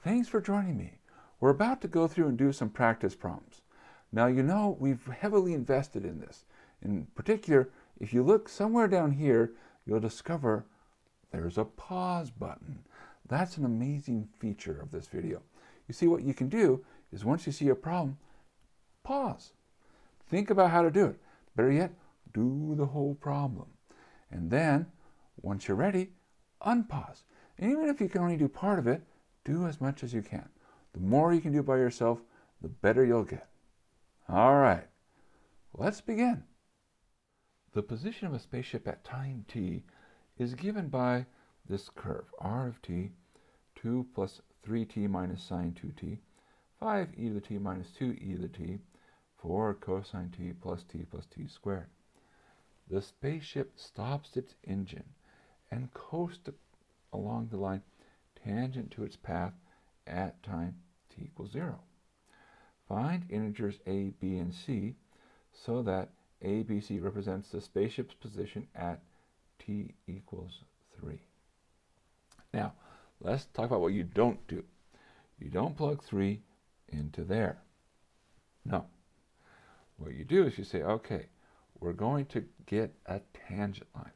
Thanks for joining me. We're about to go through and do some practice problems. Now, you know we've heavily invested in this. In particular, if you look somewhere down here, you'll discover there's a pause button. That's an amazing feature of this video. You see, what you can do is once you see a problem, pause. Think about how to do it. Better yet, do the whole problem. And then, once you're ready, unpause. And even if you can only do part of it, do as much as you can. The more you can do by yourself, the better you'll get. All right, let's begin. The position of a spaceship at time t is given by this curve, r of t, 2 plus 3t minus sine 2t, 5e to the t minus 2e to the t, 4 cosine t plus t squared. The spaceship stops its engine and coasts along the line tangent to its path at time t equals 0. Find integers a, b, and c so that a, b, c represents the spaceship's position at t equals 3. Now, let's talk about what you don't do. You don't plug 3 into there. No. What you do is you say, okay, we're going to get a tangent line.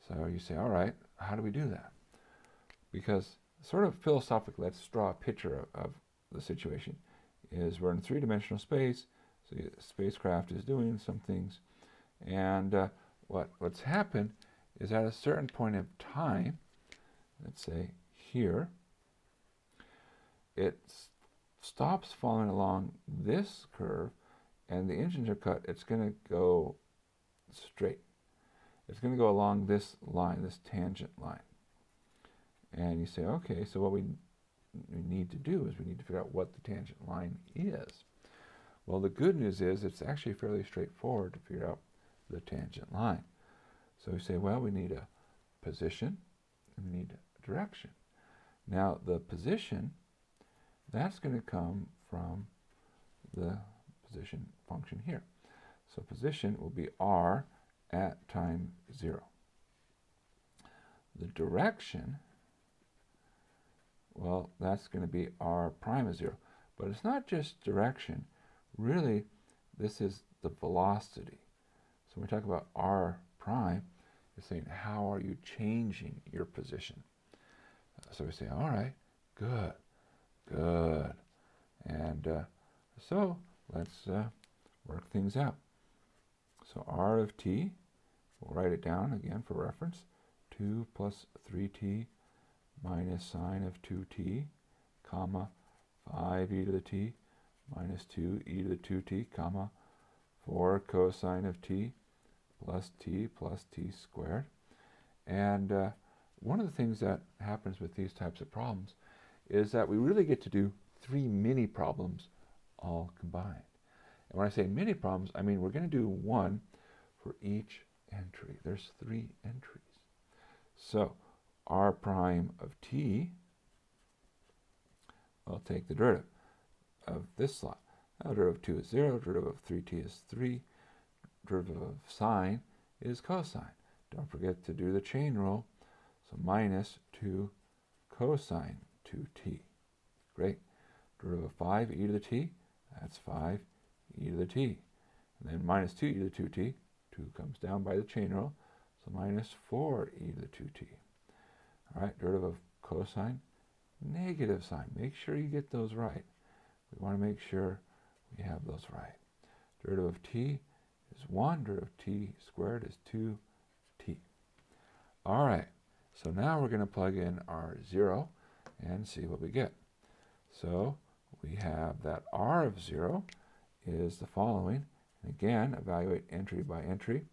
So you say, all right, how do we do that? Because sort of philosophically, let's draw a picture of the situation. Is we're in three-dimensional space, so the spacecraft is doing some things, and what's happened is at a certain point of time, let's say here, it stops following along this curve, and the engines are cut. It's going to go straight. It's going to go along this line, this tangent line. And you say, okay, so what we need to do is we need to figure out what the tangent line is. Well, the good news is it's actually fairly straightforward to figure out the tangent line. So we say, well, we need a position and we need a direction. Now, the position, that's going to come from the position function here. So position will be r at time 0. The direction, well, that's going to be r prime of 0. But it's not just direction. Really, this is the velocity. So when we talk about r prime, it's saying how are you changing your position. So we say, all right, good, good. And so let's work things out. So r of t, we'll write it down again for reference, 2 plus 3t minus sine of 2t, comma, 5e to the t minus 2e to the 2t, comma, 4 cosine of t plus t squared. And one of the things that happens with these types of problems is that we really get to do 3 mini problems all combined. And when I say mini problems, I mean we're going to do one for each entry. There's 3 entries. So r prime of t, I'll take the derivative of this slot. Now derivative of 2 is 0, derivative of 3t is 3, derivative of sine is cosine. Don't forget to do the chain rule. So minus 2 cosine 2t. Great. Derivative of 5e to the t, that's 5e to the t. And then minus 2e to the 2t, 2 comes down by the chain rule, so minus 4e to the 2t. All right, derivative of cosine, negative sine. Make sure you get those right. We want to make sure we have those right. Derivative of t is 1, derivative of t squared is 2t. All right, so now we're going to plug in our 0 and see what we get. So we have that r of 0 is the following. And again, evaluate entry by entry.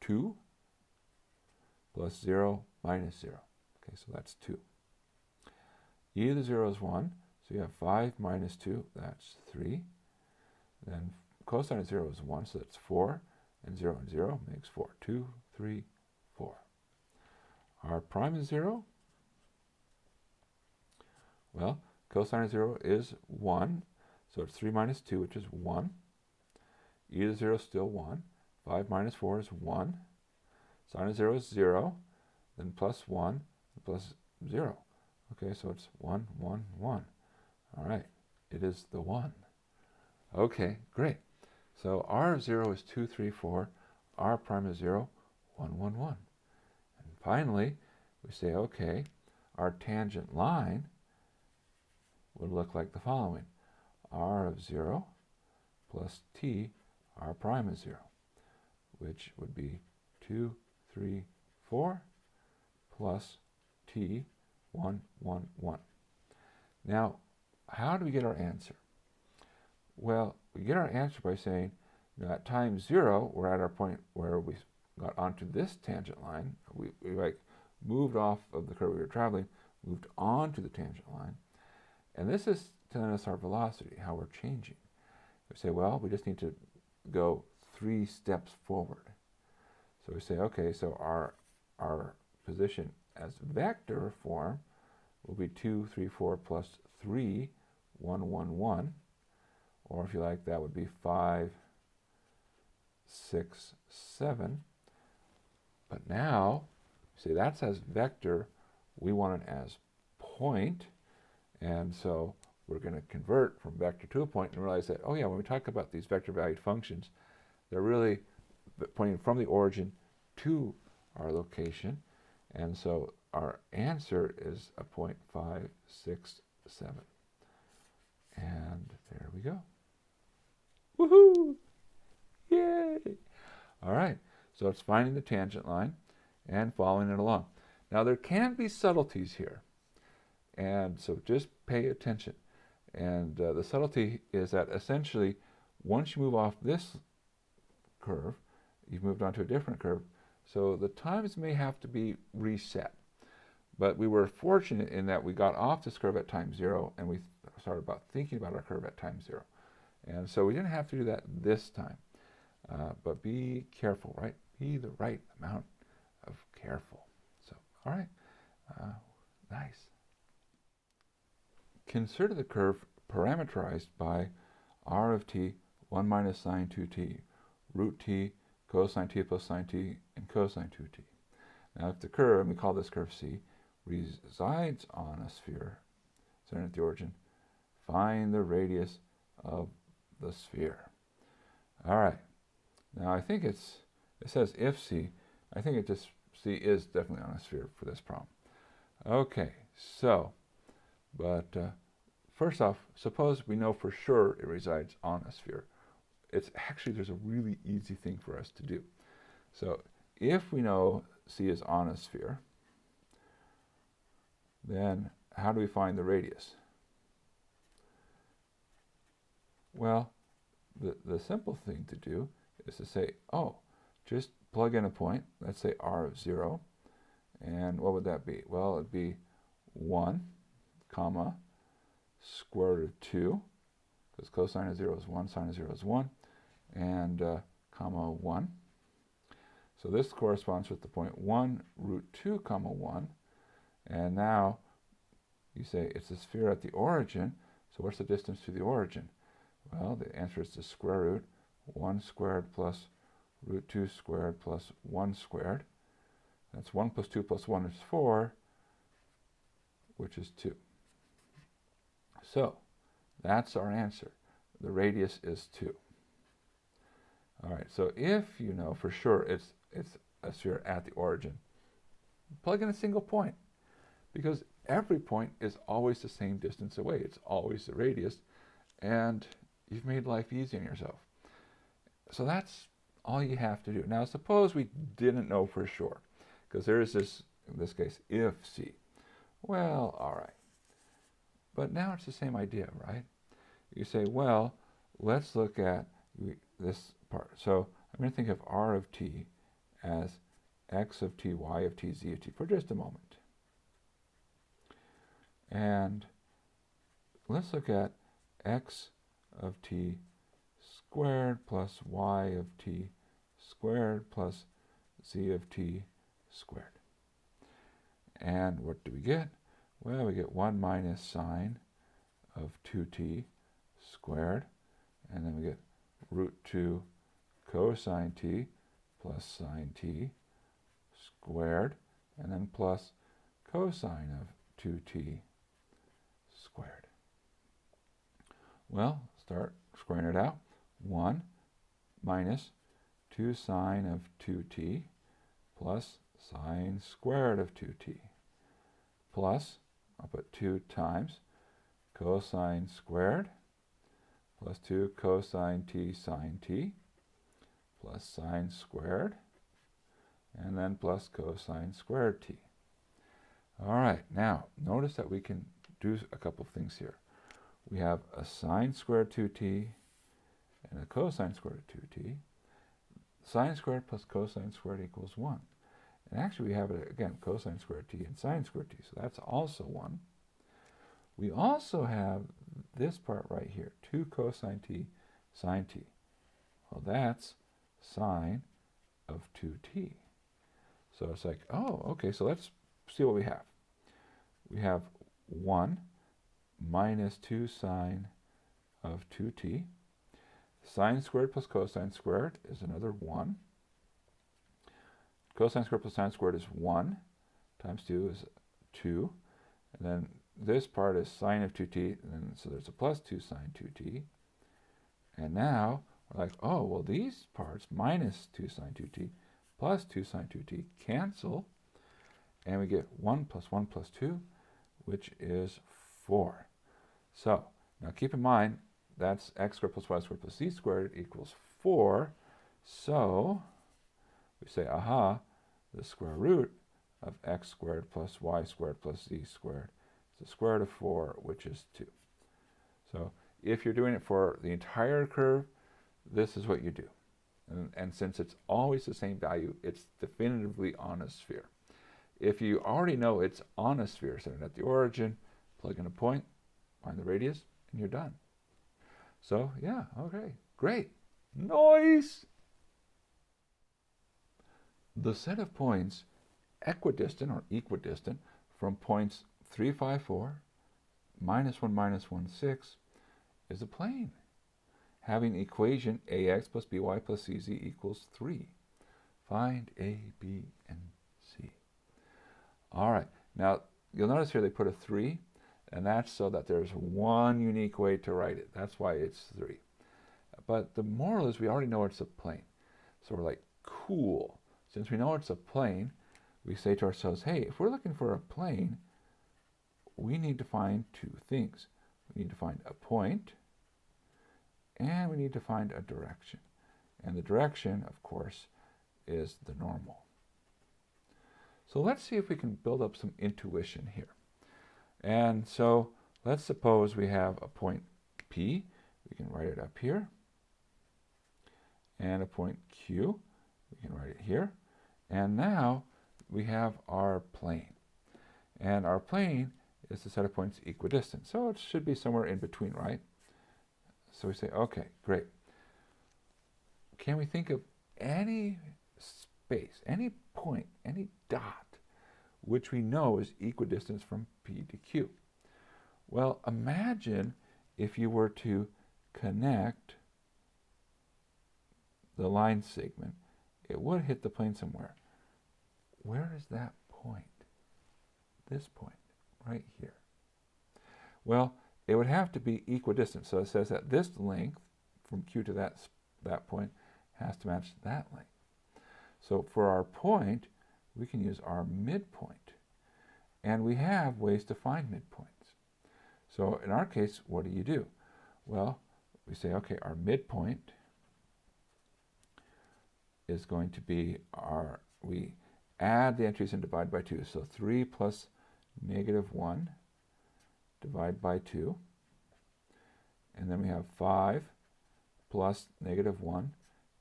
2 plus 0 minus 0. Okay, so that's 2. E to the 0 is 1. So you have 5 minus 2, that's 3. Then cosine of 0 is 1, so that's 4. And 0 and 0 makes 4. 2, 3, 4. R prime is 0. Well, cosine of 0 is 1. So it's 3 minus 2, which is 1. E to the 0 is still 1. 5 minus 4 is 1. Sine of 0 is 0. Then plus 1 plus 0. Okay, so it's 1, 1, 1. All right, it is the 1. Okay, great. So r of 0 is 2, 3, 4. R prime is 0, 1, 1, 1. And finally, we say, okay, our tangent line would look like the following. R of 0 plus t, r prime is 0, which would be 2, 3, 4 plus t, 1, 1, 1. Now, how do we get our answer? Well, we get our answer by saying, at time 0, we're at our point where we got onto this tangent line. We like moved off of the curve we were traveling, moved onto the tangent line. And this is telling us our velocity, how we're changing. We say, well, we just need to go 3 steps forward. So we say, okay, so our position as vector form will be 2, 3, 4 plus 3, 1, 1, 1. Or if you like, that would be 5, 6, 7. But now, see, that's as vector. We want it as point. And so we're going to convert from vector to a point and realize that, oh yeah, when we talk about these vector valued functions, they're really pointing from the origin to our location. And so our answer is a point 5, 6, 7. And there we go. Woohoo! Yay! All right, so it's finding the tangent line and following it along. Now there can be subtleties here, and so just pay attention. And the subtlety is that essentially, once you move off this curve, you've moved on to a different curve, so the times may have to be reset. But we were fortunate in that we got off this curve at time 0, and we started thinking about our curve at time 0. And so we didn't have to do that this time. But be careful, right? Be the right amount of careful. So, all right. Nice. Consider the curve parametrized by r of t, 1 minus sine 2t, root t, cosine t plus sine t, and cosine 2t. Now, if the curve, and we call this curve C, resides on a sphere centered at the origin, find the radius of the sphere. All right. Now I think it says if C. I think C is definitely on a sphere for this problem. Okay, so, but first off, suppose we know for sure it resides on a sphere. There's a really easy thing for us to do. So if we know C is on a sphere, then how do we find the radius? Well, the simple thing to do is to say, oh, just plug in a point, let's say r of 0, and what would that be? Well, it'd be 1, comma, square root of 2, because cosine of 0 is 1, sine of 0 is 1, and comma 1. So this corresponds with the point 1, root 2, comma 1, and now you say it's a sphere at the origin, so what's the distance to the origin? Well, the answer is the square root, 1 squared plus root 2 squared plus 1 squared. That's 1 plus 2 plus 1 is 4, which is 2. So that's our answer. The radius is 2. All right, so if you know for sure it's a sphere at the origin, plug in a single point, because every point is always the same distance away. It's always the radius, and you've made life easy on yourself. So that's all you have to do. Now, suppose we didn't know for sure, because there is this, in this case, if C. Well, all right. But now it's the same idea, right? You say, well, let's look at this part. So I'm going to think of r of t as x of t, y of t, z of t for just a moment. And let's look at x of t squared plus y of t squared plus z of t squared. And what do we get? Well, we get 1 minus sine of 2t squared, and then we get root 2 cosine t plus sine t squared, and then plus cosine of 2t squared. Well, start squaring it out. 1 minus 2 sine of 2t plus sine squared of 2t plus, I'll put 2 times cosine squared plus 2 cosine t sine t plus sine squared, and then plus cosine squared t. All right, now notice that we can do a couple of things here. We have a sine squared 2t and a cosine squared 2t. Sine squared plus cosine squared equals 1. And actually we have, again, cosine squared t and sine squared t, so that's also 1. We also have this part right here, 2 cosine t sine t. Well, that's sine of 2t. So it's like, oh, okay, so let's see what we have. We have 1 minus 2 sine of 2t. Sine squared plus cosine squared is another 1. Cosine squared plus sine squared is 1 times 2 is 2. And then this part is sine of 2t, and then, so there's a plus 2 sine 2t. And now we're like, oh, well, these parts, minus 2 sine 2t plus 2 sine 2t, cancel. And we get 1 plus 1 plus 2, which is 4. So now keep in mind, that's x squared plus y squared plus z squared equals 4. So we say, aha, the square root of x squared plus y squared plus z squared is the square root of 4, which is 2. So if you're doing it for the entire curve, this is what you do. And since it's always the same value, it's definitively on a sphere. If you already know it's on a sphere, set it at the origin, plug in a point, find the radius, and you're done. So yeah, okay, great. Nice! The set of points equidistant or equidistant from points 3, 5, 4, minus 1, minus 1, 6 is a plane having equation ax plus by plus cz equals 3. Find a, b, and c. All right, now you'll notice here they put a 3, and that's so that there's one unique way to write it. That's why it's 3. But the moral is we already know it's a plane. So we're like, cool. Since we know it's a plane, we say to ourselves, hey, if we're looking for a plane, we need to find 2 things. We need to find a point, and we need to find a direction. And the direction, of course, is the normal. So let's see if we can build up some intuition here. And so let's suppose we have a point P. We can write it up here. And a point Q. We can write it here. And now we have our plane. And our plane is the set of points equidistant. So it should be somewhere in between, right? So we say, okay, great. Can we think of any space, any point, any dot, which we know is equidistant from P to Q? Well, imagine if you were to connect the line segment, it would hit the plane somewhere. Where is that point? This point, right here. Well, it would have to be equidistant. So it says that this length from Q to that point has to match that length. So for our point, we can use our midpoint. And we have ways to find midpoints. So in our case, what do? Well, we say, okay, our midpoint is going to be we add the entries and divide by 2. So 3 plus negative 1 divide by 2. And then we have 5 plus negative 1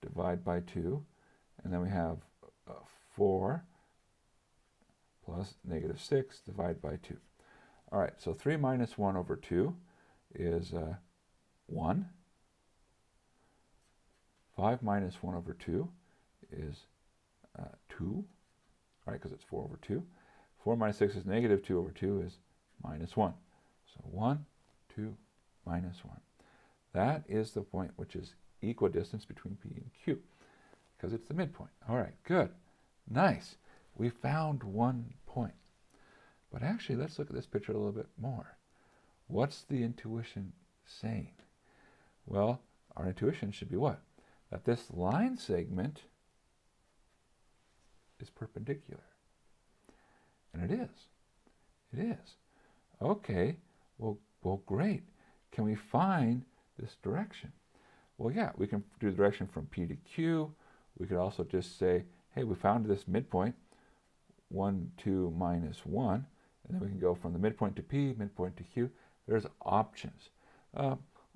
divide by 2. And then we have 4 plus negative 6 divide by 2. All right, so 3 minus 1 over 2 is 1. 5 minus 1 over 2 is 2. All right, because it's 4 over 2. 4 minus 6 is negative 2 over 2 is minus 1. So 1, 2, minus 1. That is the point which is equidistance between P and Q, because it's the midpoint. All right, good. Nice. We found one point. But actually, let's look at this picture a little bit more. What's the intuition saying? Well, our intuition should be what? That this line segment is perpendicular. And it is. It is. Okay, well, great. Can we find this direction? Well, yeah, we can do the direction from P to Q. We could also just say, hey, we found this midpoint, 1, 2, minus 1. And then we can go from the midpoint to P, midpoint to Q. There's options.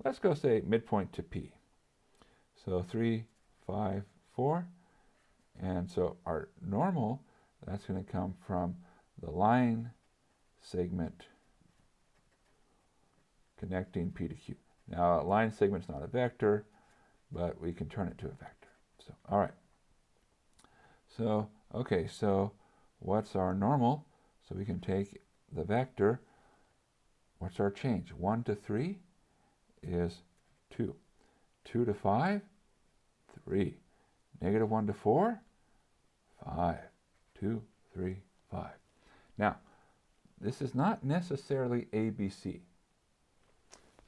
Let's go say midpoint to P. So 3, 5, 4. And so our normal, that's going to come from the line segment connecting P to Q. Now, a line segment's not a vector, but we can turn it to a vector. So, all right. So, okay, so what's our normal? So we can take the vector. What's our change? 1 to 3 is 2. 2 to 5, 3. Negative 1 to 4, 5. 2, 3, 5. Now, this is not necessarily ABC.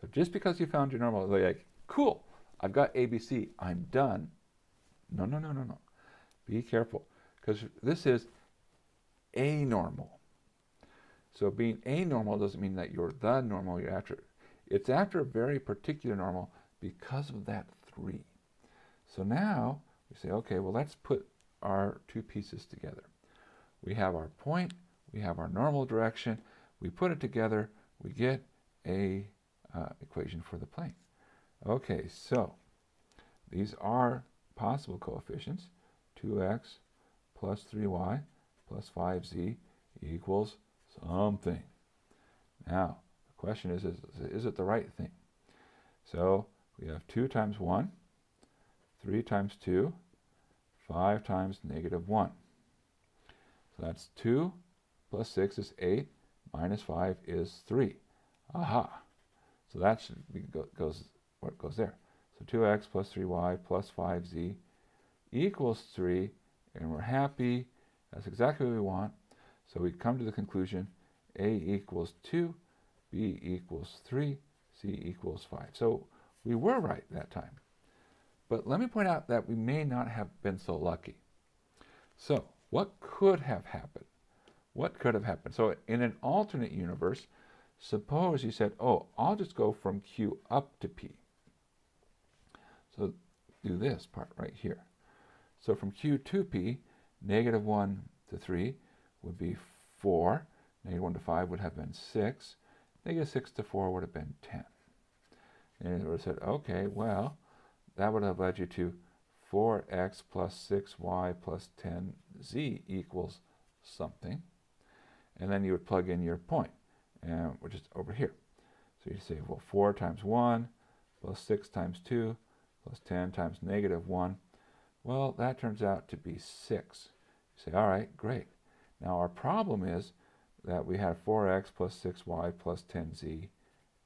So just because you found your normal, like, cool, I've got ABC, I'm done. No, no, no, no, no. Be careful, because this is anormal. So being anormal doesn't mean that you're the normal you're after. It's after a very particular normal because of that 3. So now we say, okay, well, let's put our two pieces together. We have our point, we have our normal direction, we put it together, we get a equation for the plane. Okay, so these are possible coefficients. 2x plus 3y plus 5z equals something. Now, the question is it the right thing? So we have 2 times 1, 3 times 2, 5 times negative 1. So that's 2 plus 6 is 8, minus 5 is 3. Aha! So that should be what goes there. So 2x plus 3y plus 5z equals 3, and we're happy. That's exactly what we want. So we come to the conclusion A equals 2, B equals 3, C equals 5. So we were right that time. But let me point out that we may not have been so lucky. So what could have happened? What could have happened? So in an alternate universe, suppose you said, oh, I'll just go from Q up to P. So do this part right here. So from Q to P, negative 1 to 3 would be 4. Negative 1 to 5 would have been 6. Negative 6 to 4 would have been 10. And it would have said, okay, well, that would have led you to 4x plus 6y plus 10z equals something. And then you would plug in your point, which is over here. So you say, well, 4 times 1 plus 6 times 2 plus 10 times negative 1. Well, that turns out to be 6. You say, all right, great. Now our problem is that we have 4x plus 6y plus 10z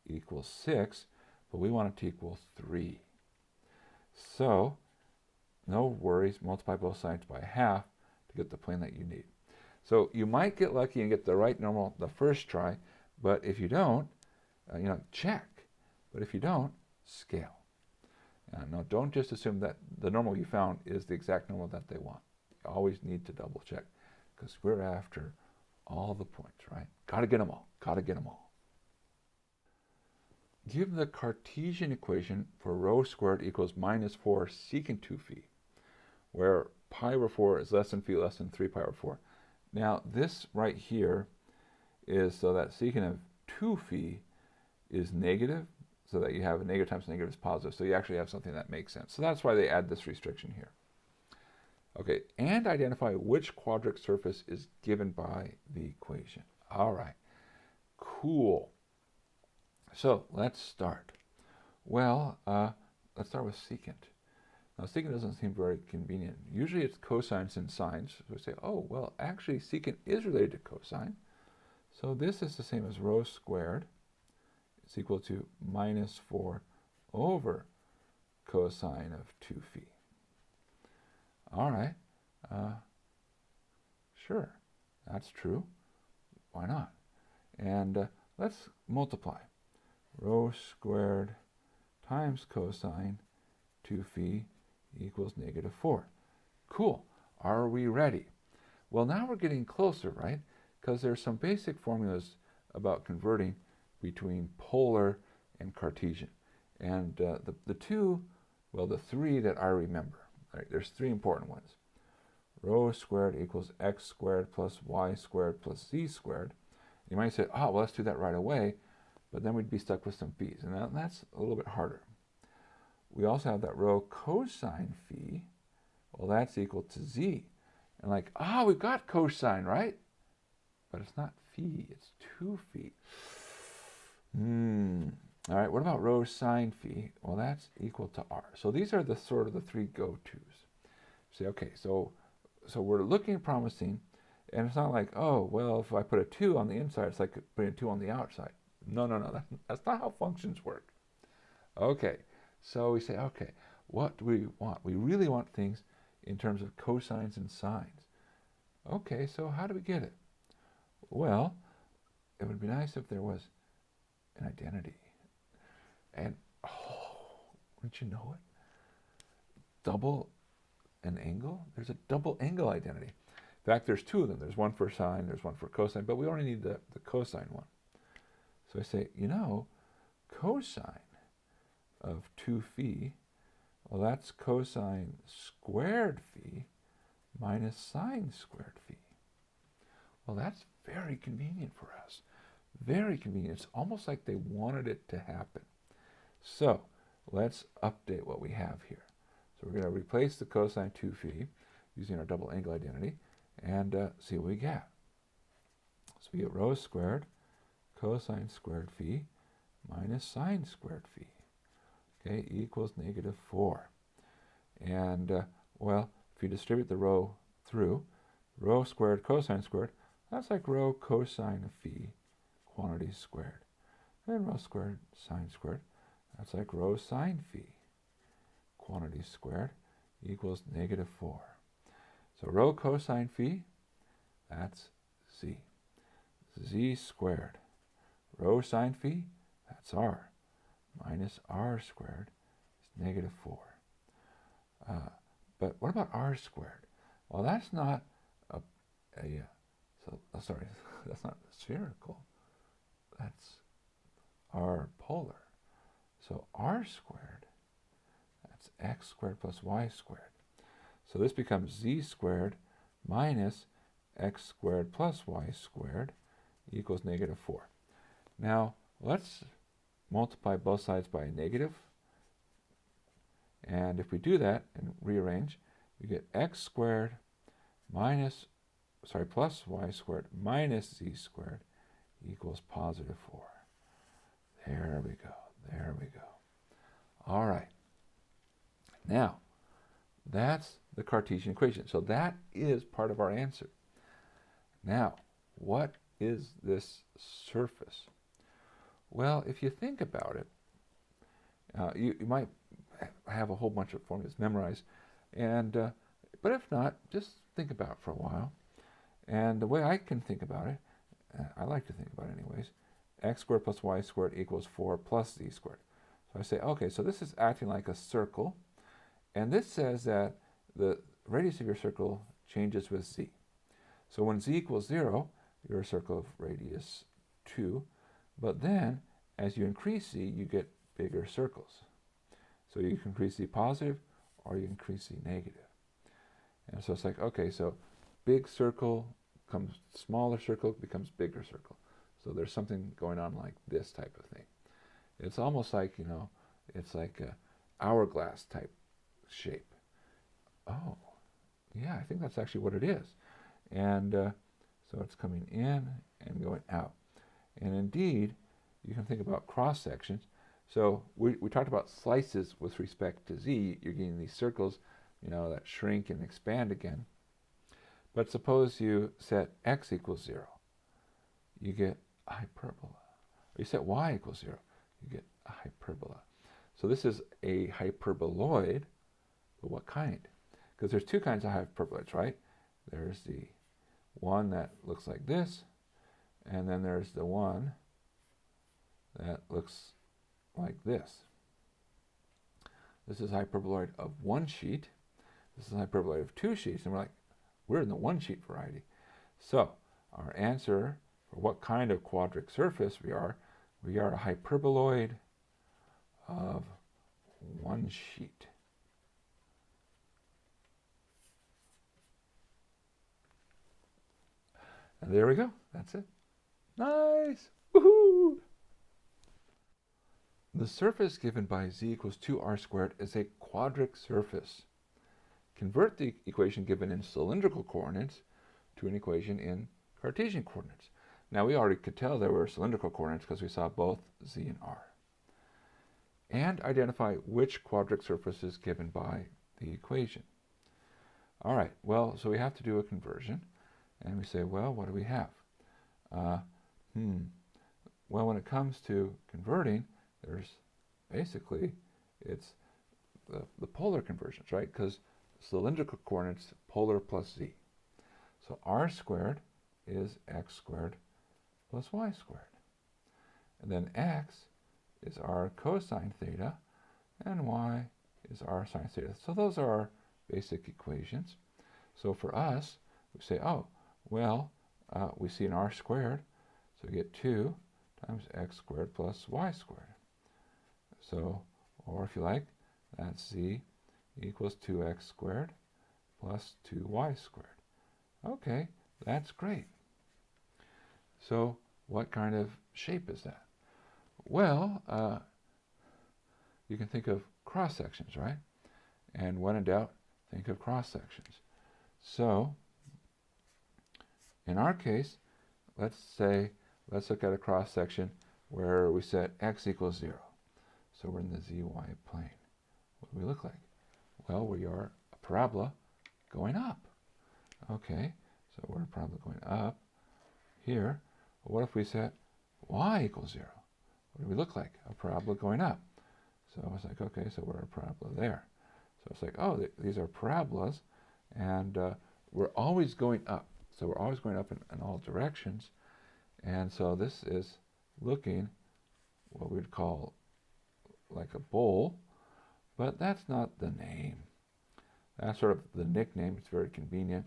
equals 6, but we want it to equal 3. So, no worries, multiply both sides by half to get the plane that you need. So you might get lucky and get the right normal the first try, but if you don't, check. But if you don't, scale. Now, don't just assume that the normal you found is the exact normal that they want. You always need to double check, because we're after all the points, right? Got to get them all. Got to get them all. Give the Cartesian equation for rho squared equals minus 4 secant 2 phi, where pi over 4 is less than phi less than 3 pi over 4. Now, this right here is so that secant of 2 phi is negative, so that you have a negative times negative is positive. So you actually have something that makes sense. So that's why they add this restriction here. Okay, and identify which quadric surface is given by the equation. All right, cool. So let's start. Well, let's start with secant. Now, secant doesn't seem very convenient. Usually it's cosines and sines. So we say, oh, well, actually secant is related to cosine. So this is the same as rho squared. It's equal to minus 4 over cosine of 2 phi. All right. Sure, that's true. Why not? And let's multiply. rho squared times cosine 2 phi equals negative 4. Cool. Are we ready? Well, now we're getting closer, right? Because there's some basic formulas about converting between polar and Cartesian. And the three that I remember. Right? There's three important ones. Rho squared equals x squared plus y squared plus z squared. You might say, oh, well, let's do that right away. But then we'd be stuck with some phis. And that's a little bit harder. We also have that rho cosine phi. Well, that's equal to z. And like, we've got cosine, right? But it's not phi, it's 2 phi. All right, what about rho sine phi? Well, that's equal to r. So these are the sort of the three go-tos. Say, okay, so we're looking promising, and it's not like, oh, well, if I put a 2 on the inside, it's like putting a 2 on the outside. No, that's not how functions work. Okay, so we say, okay, what do we want? We really want things in terms of cosines and sines. Okay, so how do we get it? Well, it would be nice if there was an identity. And, wouldn't you know it? Double an angle? There's a double angle identity. In fact, there's two of them. There's one for sine, there's one for cosine, but we only need the cosine one. So I say, cosine of 2 phi, well, that's cosine squared phi minus sine squared phi. Well, that's very convenient for us. Very convenient. It's almost like they wanted it to happen. So let's update what we have here. So we're going to replace the cosine 2 phi using our double angle identity and see what we get. So we get rho squared cosine squared phi minus sine squared phi, okay, equals negative 4. And, well, if you distribute the rho through, rho squared cosine squared, that's like rho cosine of phi quantity squared. And rho squared sine squared, that's like rho sine phi quantity squared equals negative 4. So rho cosine phi, that's z. Z squared. Rho sine phi, that's r. Minus r squared is negative 4. But what about r squared? Well, that's not that's not spherical. That's r polar. So r squared, that's x squared plus y squared. So this becomes z squared minus x squared plus y squared equals negative 4. Now, let's multiply both sides by a negative. And if we do that and rearrange, we get x squared plus y squared minus z squared equals positive 4. There we go. There we go. All right. Now, that's the Cartesian equation. So that is part of our answer. Now, what is this surface? Well, if you think about it, you might have a whole bunch of formulas memorized, but if not, just think about it for a while. And the way I can think about it, I like to think about it anyways, x squared plus y squared equals 4 plus z squared. So I say, okay, so this is acting like a circle, and this says that the radius of your circle changes with z. So when z equals 0, you're a circle of radius 2, but then as you increase z, you get bigger circles. So you can increase z positive or you increase z negative. And so it's like, okay, so big circle becomes smaller circle, becomes bigger circle. So there's something going on like this type of thing. It's almost like, it's like a hourglass type shape. Oh, yeah, I think that's actually what it is. And so it's coming in and going out. And indeed, you can think about cross sections. So we talked about slices with respect to z. You're getting these circles, that shrink and expand again. But suppose you set x equals 0. You get a hyperbola. Or you set y equals 0. You get a hyperbola. So this is a hyperboloid, but what kind? Because there's two kinds of hyperboloids, right? There's the one that looks like this, and then there's the one that looks like this. This is hyperboloid of one sheet. This is hyperboloid of two sheets. And we're in the one sheet variety. So our answer for what kind of quadric surface we are a hyperboloid of one sheet. And there we go. That's it. Nice. Woohoo! The surface given by z equals 2r squared is a quadric surface. Convert the equation given in cylindrical coordinates to an equation in Cartesian coordinates. Now we already could tell there were cylindrical coordinates because we saw both z and r. And identify which quadric surface is given by the equation. All right, well, so we have to do a conversion. And we say, well, what do we have? Well, when it comes to converting, there's basically, it's the polar conversions, right? Because cylindrical coordinates, polar plus z. So r squared is x squared plus y squared. And then x is r cosine theta, and y is r sine theta. So those are our basic equations. So for us, we say, oh, well, we see an r squared, so we get 2 times x squared plus y squared. So, or if you like, that's z equals 2x squared plus 2y squared. Okay, that's great. So what kind of shape is that? Well, you can think of cross sections, right? And when in doubt, think of cross sections. So in our case, let's look at a cross section where we set x equals 0. So we're in the zy plane. What do we look like? Well, we are a parabola going up. Okay, so we're a parabola going up here. But what if we set y equals 0? What do we look like? A parabola going up. So it's like, okay, so we're a parabola there. So it's like, oh, these are parabolas, and we're always going up. So we're always going up in all directions. And so this is looking what we'd call like a bowl, but that's not the name. That's sort of the nickname. It's very convenient.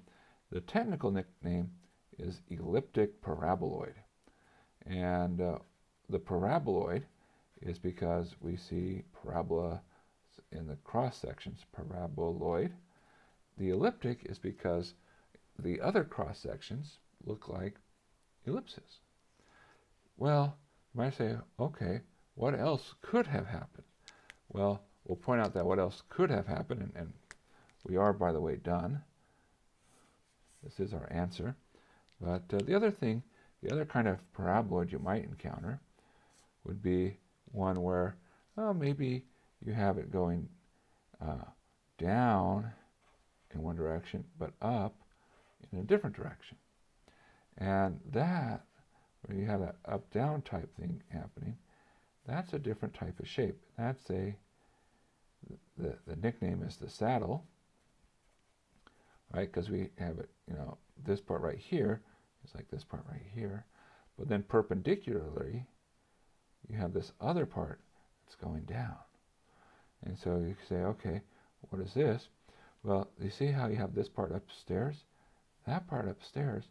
The technical nickname is elliptic paraboloid. And the paraboloid is because we see parabola in the cross sections, paraboloid. The elliptic is because the other cross sections look like ellipses. Well, you might say, okay, what else could have happened? Well, we'll point out that what else could have happened, and we are, by the way, done. This is our answer. But the other kind of paraboloid you might encounter would be one where, maybe you have it going down in one direction, but up in a different direction. And that, where you have that up-down type thing happening, that's a different type of shape. That's the nickname is the saddle, right? Because we have it, this part right here is like this part right here. But then perpendicularly, you have this other part that's going down. And so you say, okay, what is this? Well, you see how you have this part upstairs? That part upstairs,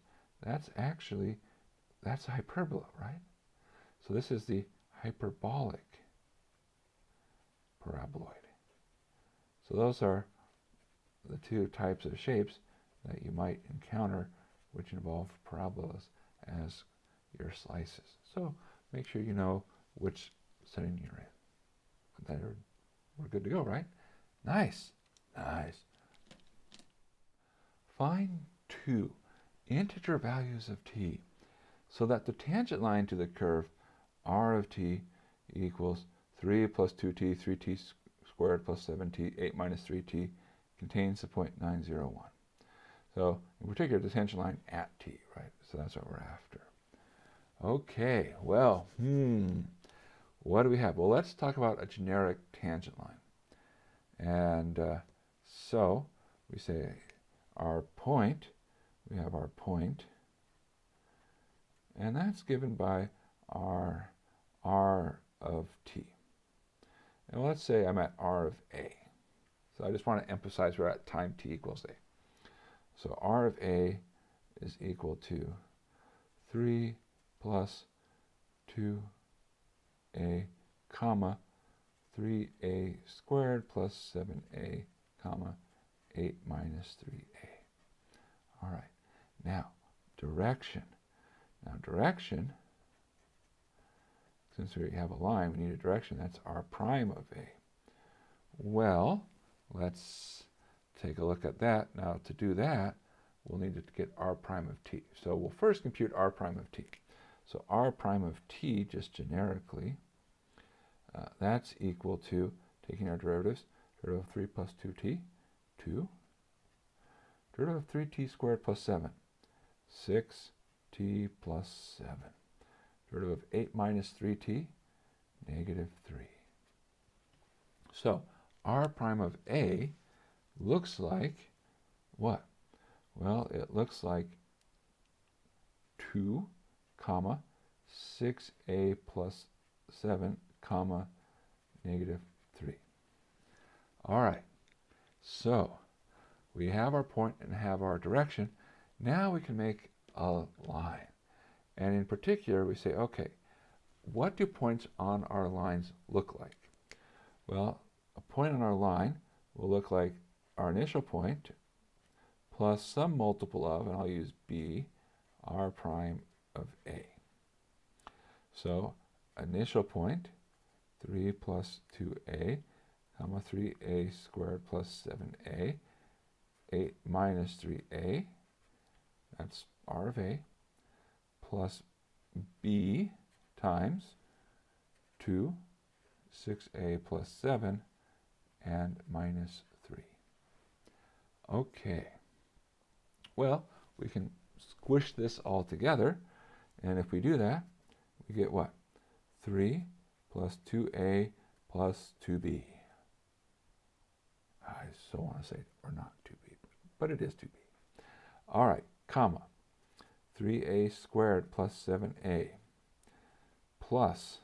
that's a hyperbola, right? So this is the hyperbolic paraboloid. So those are the two types of shapes that you might encounter which involve parabolas as your slices. So make sure you know which setting you're in. But we're good to go, right? Nice. Nice. Find 2 integer values of t so that the tangent line to the curve r of t equals 3 plus 2t, 3t squared plus 7t, 8 minus 3t contains the point 901. So in particular, the tangent line at t, right? So that's what we're after. Okay, well, what do we have? Well, let's talk about a generic tangent line. And so we say our point, we have our point, and that's given by our r of t. And let's say I'm at r of a. So I just want to emphasize we're at time t equals a. So r of a is equal to 3 plus 2a comma 3a squared plus 7a comma 8 minus 3a. All right. Now, direction. Now, direction, since we have a line, we need a direction. That's r prime of a. Well, let's take a look at that. Now, to do that, we'll need to get r prime of t. So we'll first compute r prime of t. So r prime of t, just generically, that's equal to, taking our derivatives, derivative of 3 plus 2t, 2. Derivative of 3t squared plus 7, 6t plus 7. Derivative of 8 minus 3t, negative 3. So r prime of a looks like what? Well, it looks like 2 comma 6a plus 7 comma negative 3. All right, so we have our point and have our direction. Now we can make a line. And in particular, we say, okay, what do points on our lines look like? Well, a point on our line will look like our initial point plus some multiple of, and I'll use b, r prime of a. So initial point, 3 plus 2a, comma 3a squared plus 7a, 8 minus 3a, that's r of a, plus b times 2, 6a plus 7, and minus 3. Okay. Well, we can squish this all together, and if we do that, we get what? 3 plus 2a plus 2b. I so want to say, or not 2b, but it is 2b. All right, comma, 3a squared plus 7a plus,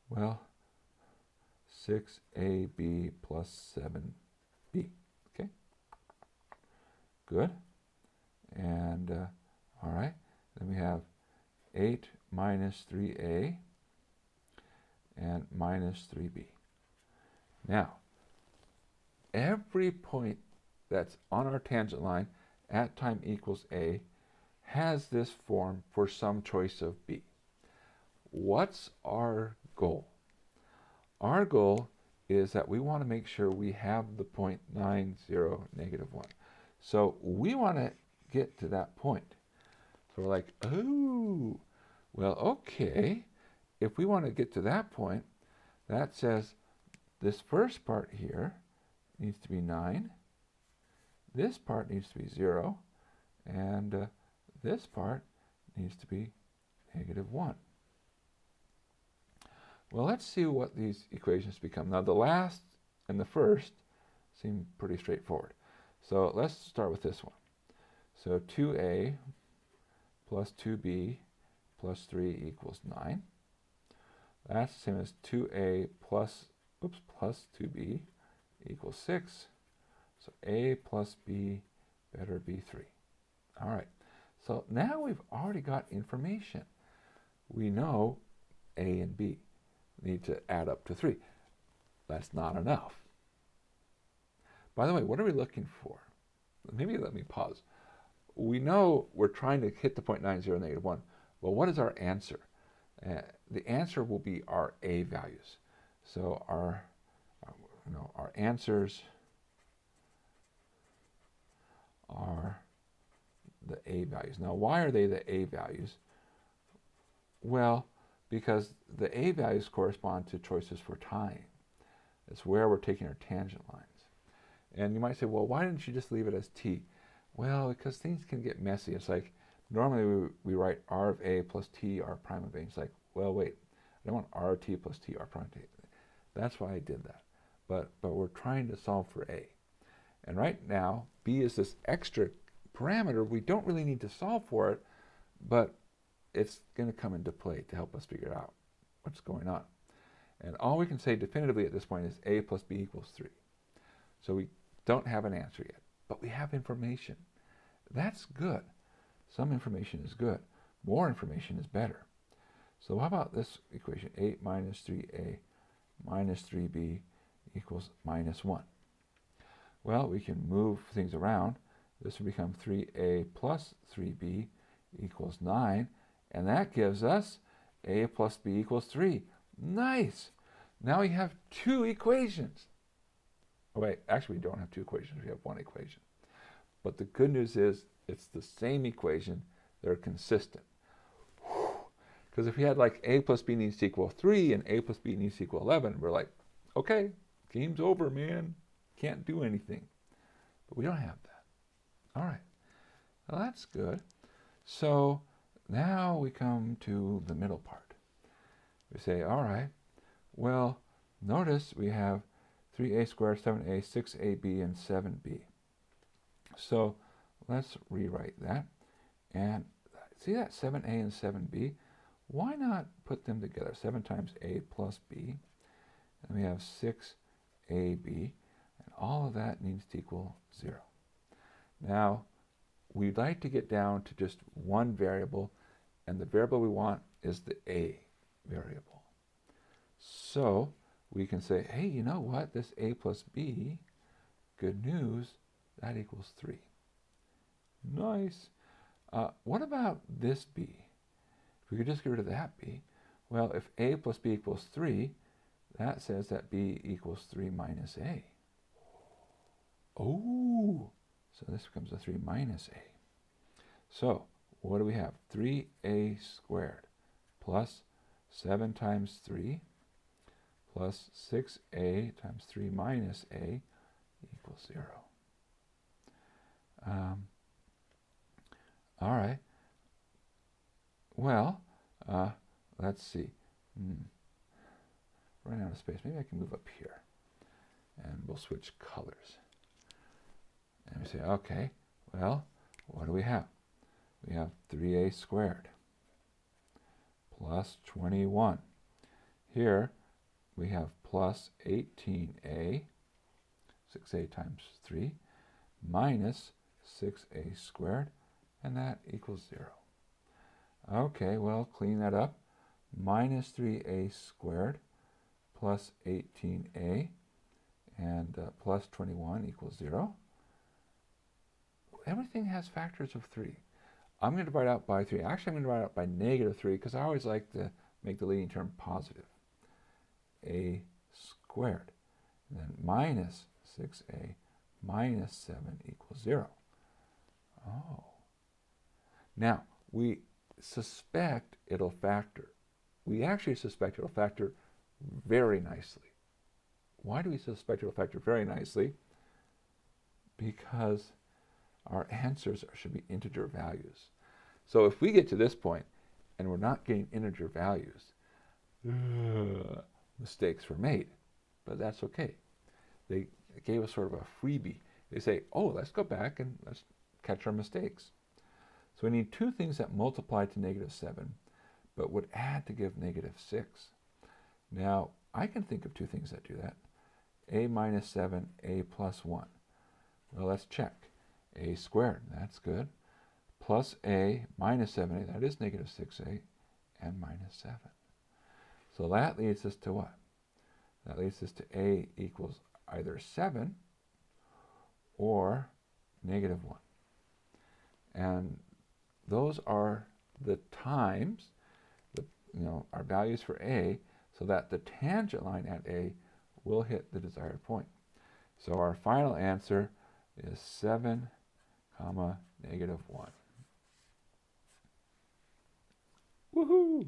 well, 6ab plus 7b. Okay, good. And all right, then we have 8 minus 3a and minus 3b. Now, every point that's on our tangent line at time equals a has this form for some choice of b. What's our goal? Our goal is that we want to make sure we have the point 9, 0, negative 1. So we want to get to that point. So we're like, oh, well, okay. If we want to get to that point, that says this first part here needs to be 9. This part needs to be 0. And this part needs to be negative 1. Well, let's see what these equations become. Now, the last and the first seem pretty straightforward. So let's start with this one. So 2a plus 2b plus 3 equals 9. That's the same as 2a plus 2b equals 6. So a plus b better be 3. All right. So now we've already got information. We know a and b need to add up to 3. That's not enough. By the way, what are we looking for? Maybe let me pause. We know we're trying to hit the point 9, 0, negative 1. Well, what is our answer? The answer will be our a values. So our answers are the a values. Now, why are they the a values? Well, because the a values correspond to choices for time. It's where we're taking our tangent lines. And you might say, well, why didn't you just leave it as t? Well, because things can get messy. It's like, normally we write r of a plus t r prime of a. It's like, well, wait, I don't want rt plus t r prime of a. That's why I did that. But we're trying to solve for a. And right now, b is this extra parameter. We don't really need to solve for it, but it's going to come into play to help us figure it out. what's going on. And all we can say definitively at this point is a plus b equals 3. So we don't have an answer yet, but we have information. That's good. Some information is good. More information is better. So how about this equation? 8 minus 3a minus 3b equals minus 1. Well, we can move things around. This will become 3a plus 3b equals 9, and that gives us a plus b equals 3. Nice! Now we have two equations. Oh wait, actually we don't have two equations, we have one equation. But the good news is it's the same equation, they're consistent. Because if we had like a plus b needs to equal 3 and a plus b needs to equal 11, we're like, okay, game's over, man. Can't do anything. But we don't have that. All right, well that's good. So now we come to the middle part. We say, all right, well, notice we have 3a squared, 7a, 6ab, and 7b. So let's rewrite that. And see that 7a and 7b? Why not put them together? 7 times a plus b. And we have 6ab. And all of that needs to equal 0. Now, we'd like to get down to just one variable. And the variable we want is the a variable. So we can say, hey, you know what? This a plus b, good news, that equals 3. Nice. What about this b? If we could just get rid of that b, well, if a plus b equals 3, that says that b equals 3 minus a. Oh, so this becomes a 3 minus a. So what do we have? 3a squared plus 7 times 3 plus 6a times 3 minus a equals 0. All right. Well, let's see. Running out of space. Maybe I can move up here. And we'll switch colors. And we say, okay, well, what do we have? We have 3a squared plus 21. Here we have plus 18a, 6a times 3, minus 6a squared, and that equals 0. Okay, well, clean that up. Minus 3a squared plus 18a and plus 21 equals 0. Everything has factors of 3. I'm going to divide out by 3. Actually, I'm going to divide out by negative 3 because I always like to make the leading term positive. A squared. And then minus 6a minus 7 equals 0. Oh. Now, we suspect it'll factor. We actually suspect it'll factor very nicely. Why do we suspect it'll factor very nicely? Because our answers should be integer values. So if we get to this point and we're not getting integer values, mistakes were made. But that's okay. They gave us sort of a freebie. They say, oh, let's go back and let's catch our mistakes. So we need two things that multiply to negative 7, but would add to give negative 6. Now, I can think of two things that do that. A minus 7, a plus 1. Well, let's check. A squared, that's good. Plus a minus 7a, that is negative 6a, and minus 7. So that leads us to what? That leads us to a equals either 7 or negative 1. And those are the times, our values for a, so that the tangent line at a will hit the desired point. So our final answer is 7, comma, negative 1. Woohoo!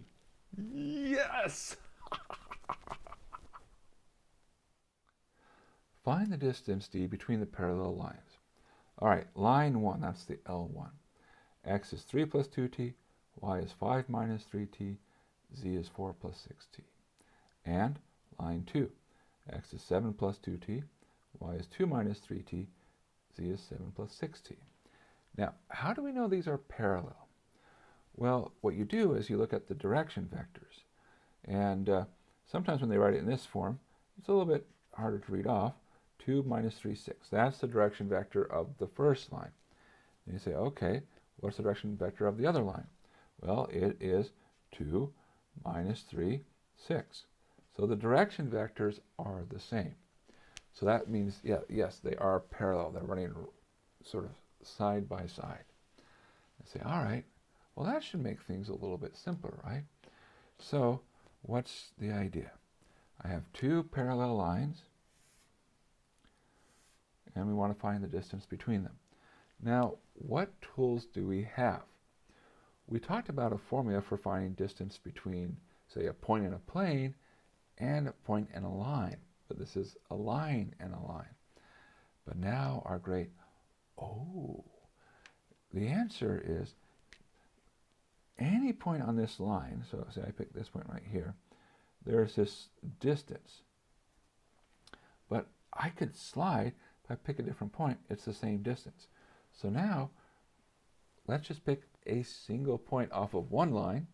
Yes! Find the distance d between the parallel lines. All right, line 1, that's the L1. X is 3 plus 2t, y is 5 minus 3t, z is 4 plus 6t. And line 2, x is 7 plus 2t, y is 2 minus 3t, z is 7 plus 6t. Now, how do we know these are parallel? Well, what you do is you look at the direction vectors. And sometimes when they write it in this form, it's a little bit harder to read off. 2 minus 3, 6. That's the direction vector of the first line. And you say, okay, what's the direction vector of the other line? Well, it is 2 minus 3, 6. So the direction vectors are the same. So that means, yeah, yes, they are parallel. They're running sort of side by side. And say, all right, well, that should make things a little bit simpler, right? So what's the idea? I have two parallel lines, and we want to find the distance between them. Now, what tools do we have? We talked about a formula for finding distance between, say, a point in a plane and a point and a line. But this is a line and a line. But now our great, the answer is any point on this line, so say I pick this point right here, there's this distance. But I could slide, if I pick a different point, it's the same distance. So now, let's just pick a single point off of one line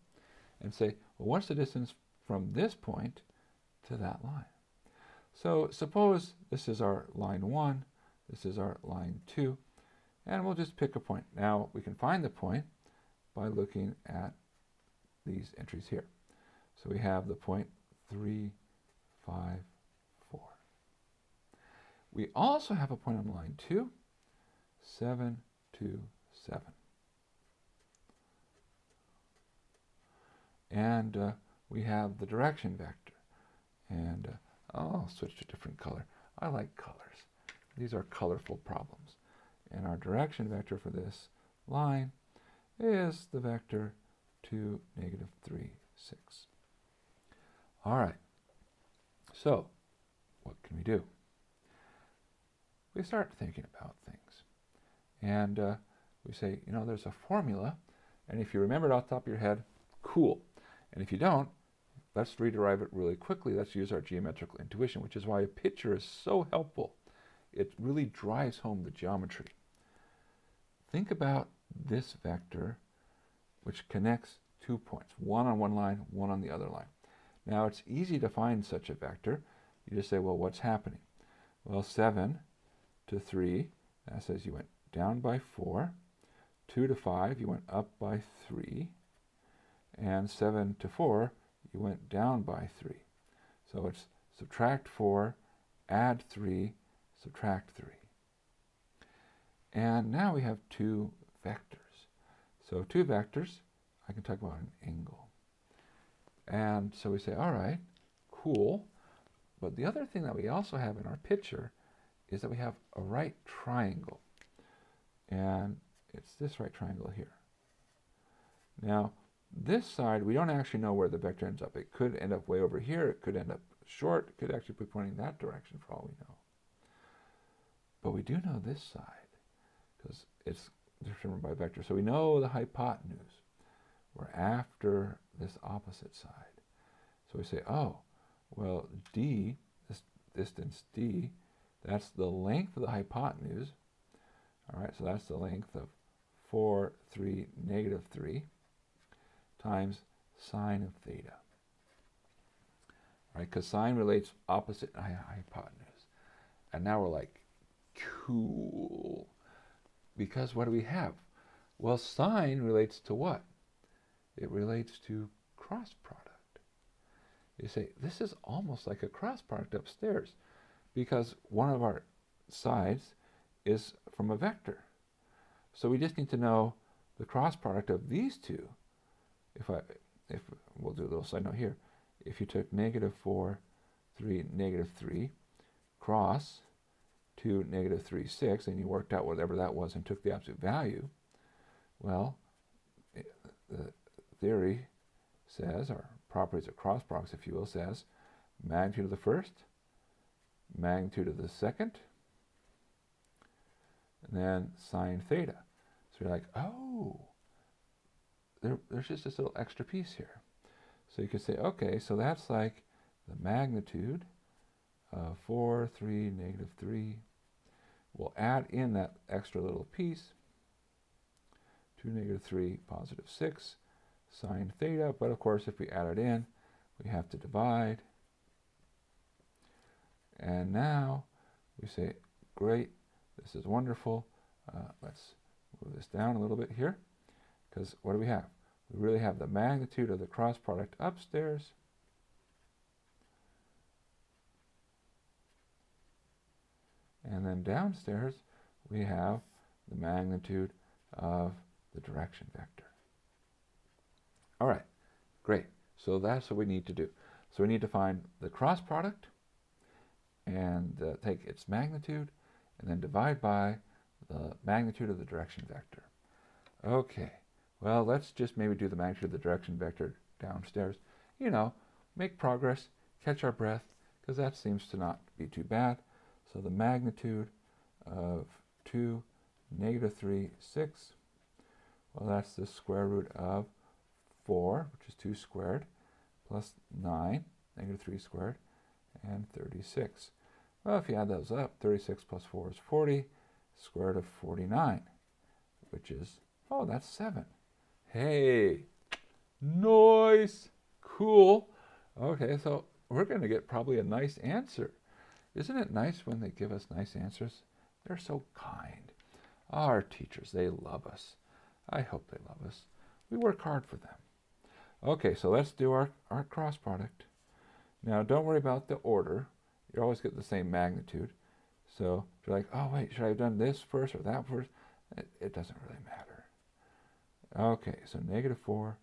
and say, well, what's the distance from this point to that line? So suppose this is our line 1, this is our line 2, and we'll just pick a point. Now we can find the point by looking at these entries here. So we have the point 3, 5, 4. We also have a point on line 2, 7, 2, 7. And we have the direction vector. And I'll switch to a different color. I like colors. These are colorful problems. And our direction vector for this line is the vector 2, negative 3, 6. All right. So what can we do? We start thinking about things. And we say, you know, there's a formula. And if you remember it off the top of your head, cool. And if you don't, let's rederive it really quickly. Let's use our geometrical intuition, which is why a picture is so helpful. It really drives home the geometry. Think about this vector, which connects 2 points, one on one line, one on the other line. Now, it's easy to find such a vector. You just say, well, what's happening? Well, 7 to 3, that says you went down by 4. 2 to 5, you went up by 3. And 7 to 4, you went down by 3. So it's subtract 4, add 3, subtract 3. And now we have two vectors. So two vectors, I can talk about an angle. And so we say, all right, cool. But the other thing that we also have in our picture is that we have a right triangle. And it's this right triangle here. Now, this side, we don't actually know where the vector ends up. It could end up way over here. It could end up short. It could actually be pointing that direction for all we know. But we do know this side because it's determined by vector. So we know the hypotenuse. We're after this opposite side. So we say, oh, well, d, this distance d, that's the length of the hypotenuse. All right, so that's the length of 4, 3, negative 3 times sine of theta. All right, because sine relates opposite hypotenuse. And now we're like, cool. Because what do we have? Well, sine relates to what? It relates to cross product. You say, this is almost like a cross product upstairs because one of our sides is from a vector. So we just need to know the cross product of these two. If we'll do a little side note here. If you took negative 4, 3, negative 3, cross 2, negative 3, 6, and you worked out whatever that was and took the absolute value, well, the theory says, or properties of cross products, if you will, says magnitude of the first, magnitude of the second, and then sine theta. So you're like, oh, there's just this little extra piece here. So you could say, okay, so that's like the magnitude of 4, 3, negative 3. We'll add in that extra little piece, 2, negative 3, positive 6, sine theta. But of course, if we add it in, we have to divide. And now we say, great, this is wonderful. Let's move this down a little bit here, because what do we have? We really have the magnitude of the cross product upstairs. And then downstairs, we have the magnitude of the direction vector. All right, great. So that's what we need to do. So we need to find the cross product and take its magnitude and then divide by the magnitude of the direction vector. Okay, well, let's just maybe do the magnitude of the direction vector downstairs. You know, make progress, catch our breath, because that seems to not be too bad. So the magnitude of 2, -3, 6, well, that's the square root of 4, which is 2 squared, plus 9, -3 squared, and 36. Well, if you add those up, 36 plus 4 is 40, square root of 49, which is, oh, that's 7. Hey, nice, cool. Okay, so we're going to get probably a nice answer. Isn't it nice when they give us nice answers? They're so kind. Our teachers, they love us. I hope they love us. We work hard for them. Okay, so let's do our cross product. Now, don't worry about the order. You always get the same magnitude. So if you're like, oh, wait, should I have done this first or that first? It doesn't really matter. Okay, so -4,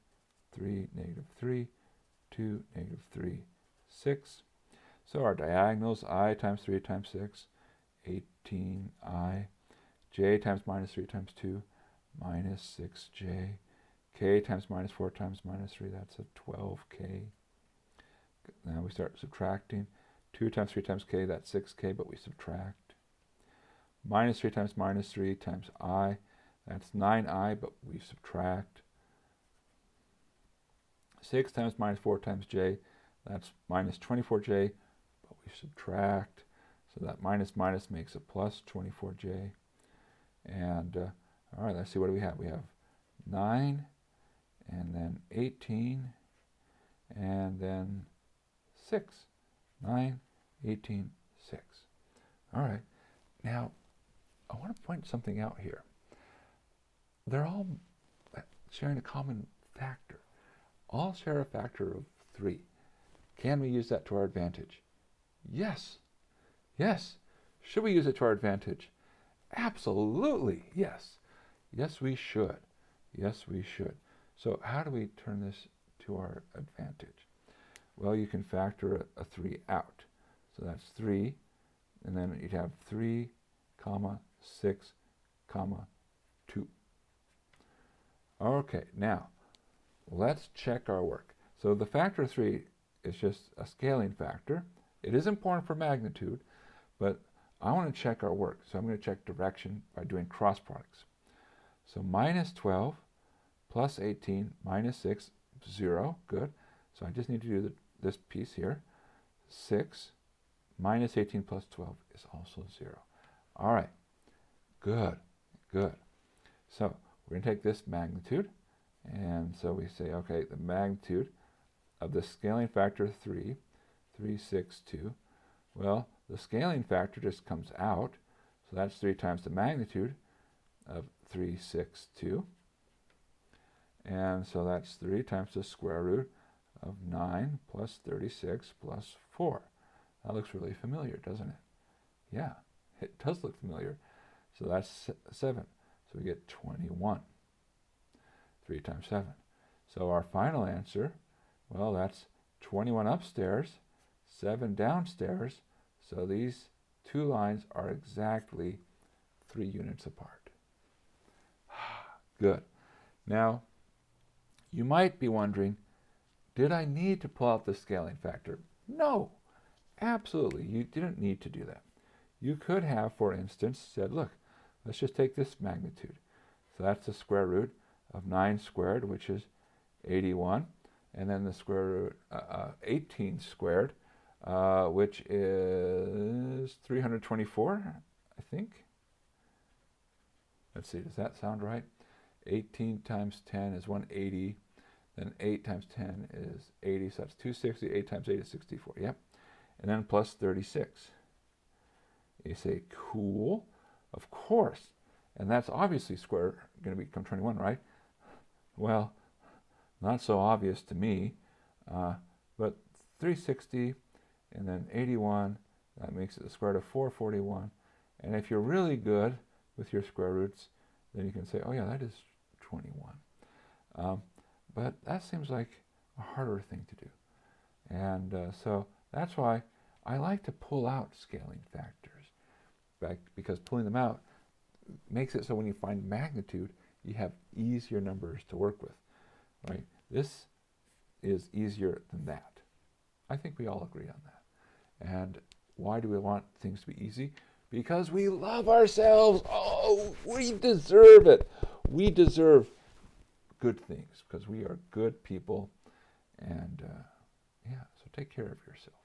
3, -3, 2, -3, 6. So our diagonals, I times 3 times 6, 18i. J times -3 times 2, -6j. K times -4 times -3, that's a 12k. Now we start subtracting. 2 times 3 times k, that's 6k, but we subtract. -3 times -3 times I, that's 9i, but we subtract. 6 times -4 times j, that's -24j, but we subtract. So that minus makes a plus 24j. And all right, let's see, what do we have? We have 9, and then 18, and then 6. 9, 18, 6. All right. Now, I want to point something out here. They're all sharing a common factor. All share a factor of 3. Can we use that to our advantage? Yes. Yes. Should we use it to our advantage? Absolutely. Yes. Yes, we should. Yes, we should. So how do we turn this to our advantage? Well, you can factor a 3 out. So that's 3, and then you'd have 3, 6, 2. Okay, now let's check our work. So the factor 3 is just a scaling factor. It is important for magnitude, but I want to check our work. So I'm going to check direction by doing cross products. So -12 plus 18 minus 6, 0. Good. So I just need to do this piece here. 6 minus 18 plus 12 is also 0. All right. Good. Good. So we're going to take this magnitude, and so we say, okay, the magnitude of the scaling factor 3, 3, 6, 2. Well, the scaling factor just comes out, so that's 3 times the magnitude of 3, 6, 2. And so that's 3 times the square root of 9 plus 36 plus 4. That looks really familiar, doesn't it? Yeah, it does look familiar. So that's 7. So we get 21. 3 times 7. So our final answer, well, that's 21 upstairs, 7 downstairs. So these two lines are exactly 3 units apart. Good. Now, you might be wondering, did I need to pull out the scaling factor? No, absolutely. You didn't need to do that. You could have, for instance, said, look, let's just take this magnitude. So that's the square root of 9 squared, which is 81. And then the square root 18 squared, which is 324, I think. Let's see, does that sound right? 18 times 10 is 180. Then 8 times 10 is 80, so that's 260. 8 times 8 is 64, yep. And then plus 36. You say, cool, of course. And that's obviously square going to become 21, right? Well, not so obvious to me, but 360 and then 81, that makes it the square root of 441. And if you're really good with your square roots, then you can say, oh yeah, that is 21. But that seems like a harder thing to do. And so that's why I like to pull out scaling factors, because pulling them out makes it so when you find magnitude, you have easier numbers to work with, right? This is easier than that. I think we all agree on that. And why do we want things to be easy? Because we love ourselves. Oh, we deserve it. We deserve good things because we are good people. And yeah, so take care of yourself.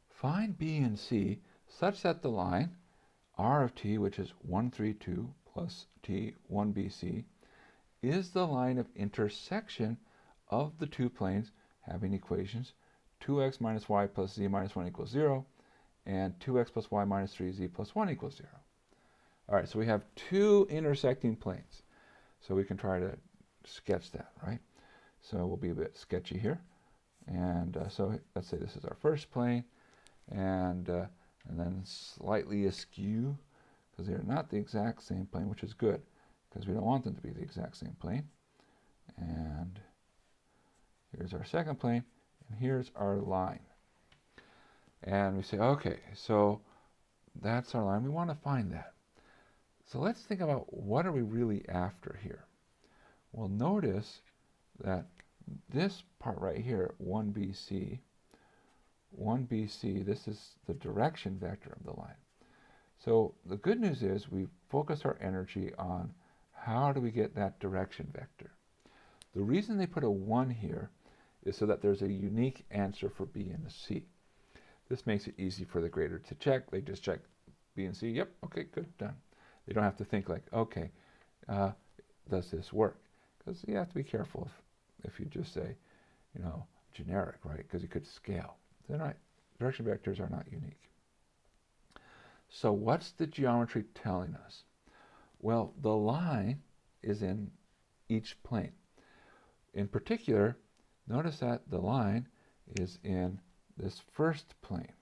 Find B and C such that the line R of t, which is 132 plus t 1bc, is the line of intersection of the two planes having equations 2x minus y plus z minus 1 equals 0 and 2x plus y minus 3z plus 1 equals 0. All right, so we have two intersecting planes. So we can try to sketch that, right? So we'll be a bit sketchy here. And so let's say this is our first plane, and then slightly askew, because they're not the exact same plane, which is good, because we don't want them to be the exact same plane. And here's our second plane, and here's our line. And we say, okay, so that's our line. We want to find that. So let's think about what are we really after here. Well, notice that this part right here, 1bc, this is the direction vector of the line. So the good news is we focus our energy on how do we get that direction vector. The reason they put a 1 here is so that there's a unique answer for B and C. This makes it easy for the grader to check. They just check B and C. Yep, okay, good, done. They don't have to think like, okay, does this work? Because you have to be careful if you just say, you know, generic, right? Because you could scale. They're not, direction vectors are not unique. So what's the geometry telling us? Well, the line is in each plane. In particular, notice that the line is in this first plane.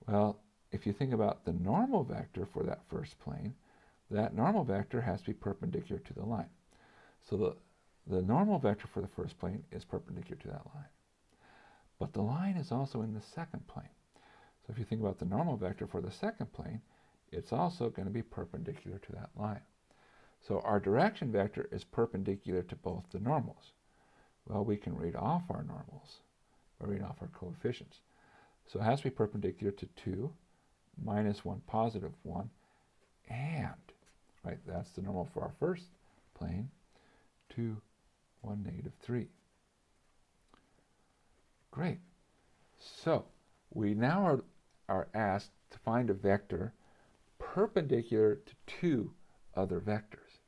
Well, if you think about the normal vector for that first plane, that normal vector has to be perpendicular to the line. So the normal vector for the first plane is perpendicular to that line. But the line is also in the second plane. So if you think about the normal vector for the second plane, it's also going to be perpendicular to that line. So our direction vector is perpendicular to both the normals. Well, we can read off our normals by reading off our coefficients. So it has to be perpendicular to 2, minus 1, positive 1, and, right, that's the normal for our first plane, 2, 1, negative 3. Great. So we now are asked to find a vector perpendicular to two other vectors.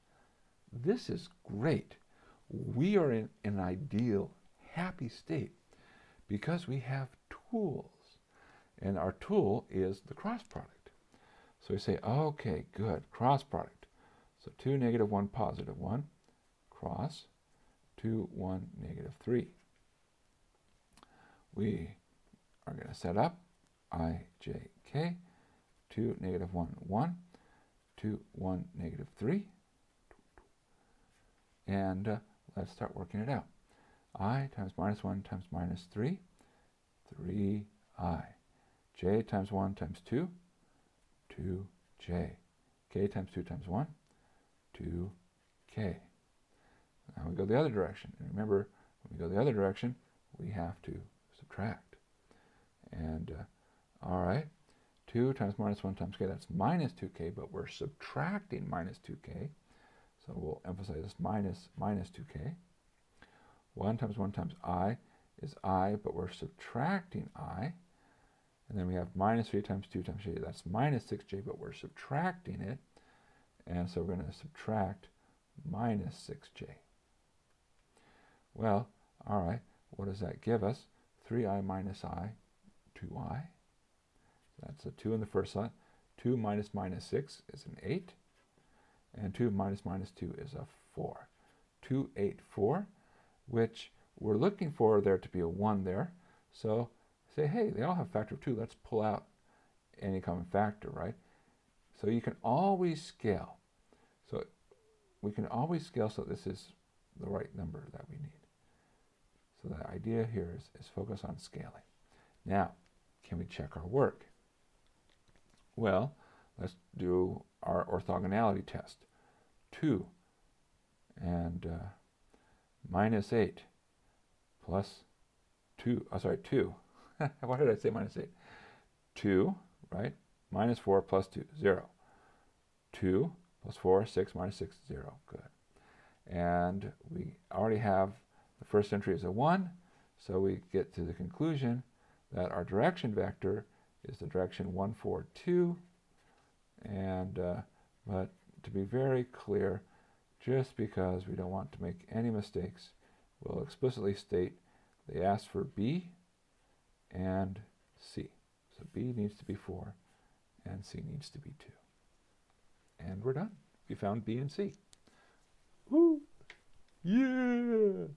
This is great. We are in an ideal, happy state because we have tools. And our tool is the cross product. So we say, okay, good, cross product. So 2, negative 1, positive 1, cross 2, 1, negative 3. We are going to set up I, J, K, 2, negative 1, 1, 2, 1, negative 3. And let's start working it out. I times minus 1 times minus 3, 3i. J times 1 times 2, 2j. K times 2 times 1, 2k. Now we go the other direction. And remember, when we go the other direction, we have to subtract. And, all right, 2 times minus 1 times k, that's minus 2k, but we're subtracting minus 2k. So we'll emphasize this minus 2k. 1 times I is I, but we're subtracting I. And then we have minus 3 times 2 times j, that's minus 6j, but we're subtracting it. And so we're going to subtract minus 6j. Well, all right, what does that give us? 3i minus I, 2i. That's a 2 in the first line. 2 minus minus 6 is an 8. And 2 minus minus 2 is a 4. 2, 8, 4, which we're looking for there to be a 1 there. So say, hey, they all have a factor of 2. Let's pull out any common factor, right? So you can always scale. So we can always scale so this is the right number that we need. So the idea here is focus on scaling. Now, can we check our work? Well, let's do our orthogonality test. 2 and minus 8 plus 2. Oh, sorry, 2. Why did I say minus 8? 2, right? Minus 4 plus 2, 0. 2 plus 4, 6 minus 6, 0. Good. And we already have the first entry is a 1, so we get to the conclusion that our direction vector is the direction 1, 4, 2. And, but to be very clear, just because we don't want to make any mistakes, we'll explicitly state they asked for B and C. So B needs to be 4 and C needs to be 2. And we're done. We found B and C. Woo! Yeah!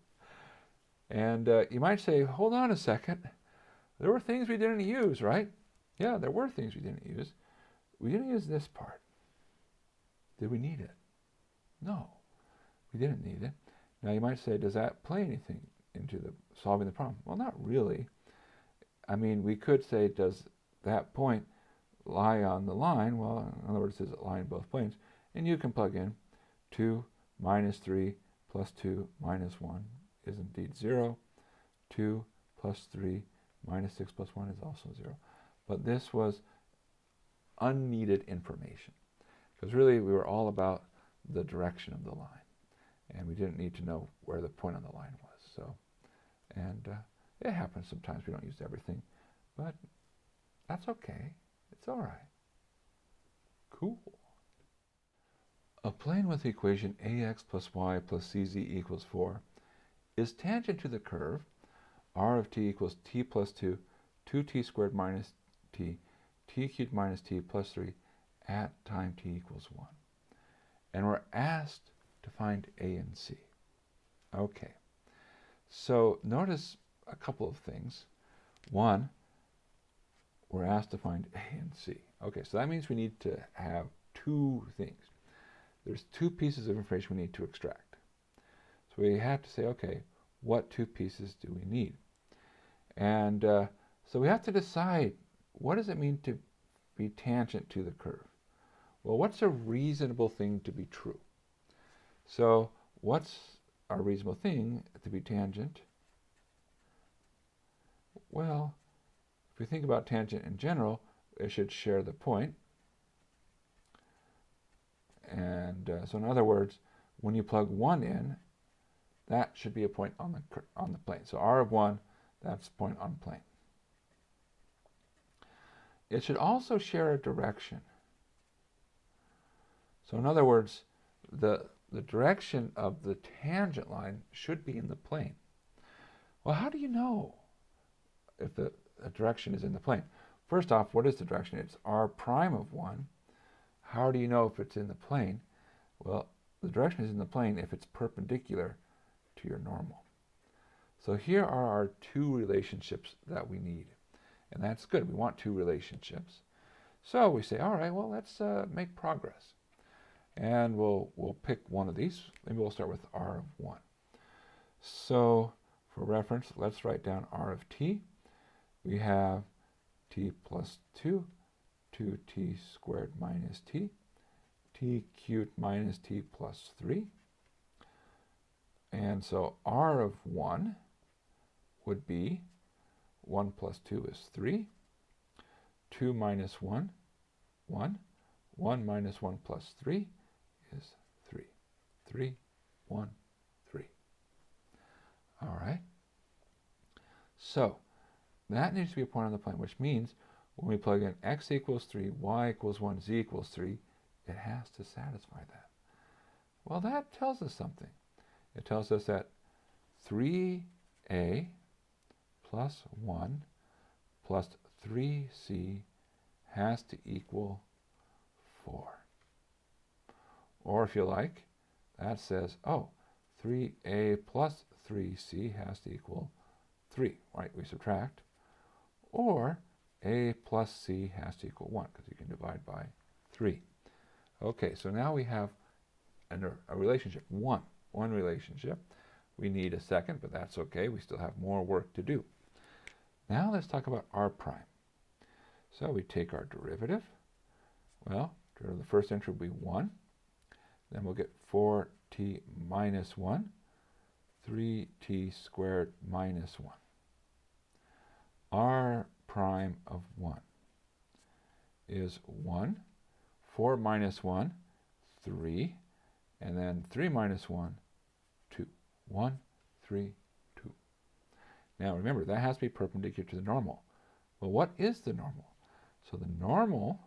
And you might say, hold on a second. There were things we didn't use, right? Yeah, there were things we didn't use. We didn't use this part. Did we need it? No, we didn't need it. Now you might say, does that play anything into the solving the problem? Well, not really. I mean, we could say, does that point lie on the line? Well, in other words, does it lie in both planes? And you can plug in 2 minus 3 plus 2 minus 1 is indeed 0. 2 plus 3 minus 6 plus 1 is also 0. But this was unneeded information, because really we were all about the direction of the line, and we didn't need to know where the point on the line was. So, and it happens sometimes we don't use everything, but that's okay. It's all right. Cool. A plane with the equation ax plus y plus cz equals 4 is tangent to the curve r of t equals t plus 2, 2t squared minus t, t cubed minus t plus 3 at time t equals 1. And we're asked to find a and c. Okay, so notice a couple of things. One, we're asked to find a and c. Okay, so that means we need to have two things. There's two pieces of information we need to extract. So we have to say, okay, what two pieces do we need? And so we have to decide, what does it mean to be tangent to the curve? Well, what's a reasonable thing to be true? So what's a reasonable thing to be tangent? Well, if we think about tangent in general, it should share the point. And so in other words, when you plug 1 in, that should be a point on the plane. So r of 1, that's a point on plane. It should also share a direction. So in other words, the direction of the tangent line should be in the plane. Well, how do you know if the direction is in the plane? First off, what is the direction? It's r prime of 1. How do you know if it's in the plane? Well, the direction is in the plane if it's perpendicular to your normal. So here are our two relationships that we need. And that's good. We want two relationships. So we say, all right, well, let's make progress. And we'll pick one of these. Maybe we'll start with r of 1. So for reference, let's write down r of t. We have t plus 2, 2t squared minus t, t cubed minus t plus 3. And so r of 1 would be 1 plus 2 is 3. 2 minus 1, 1. 1 minus 1 plus 3 is 3. 3, 1, 3. All right. So that needs to be a point on the plane, which means when we plug in x equals 3, y equals 1, z equals 3, it has to satisfy that. Well, that tells us something. It tells us that 3a plus 1 plus 3c has to equal 4. Or if you like, that says, oh, 3a plus 3c has to equal 3, right? We subtract. Or a plus c has to equal 1, because you can divide by 3. Okay, so now we have a relationship, one relationship. We need a second, but that's okay. We still have more work to do. Now let's talk about r prime. So we take our derivative. Well, the first entry will be 1. Then we'll get 4t minus 1, 3t squared minus 1. R prime of 1 is 1. 4 minus 1, 3. And then 3 minus 1, 2. 1, 3, 2. Now remember, that has to be perpendicular to the normal. Well, what is the normal? So the normal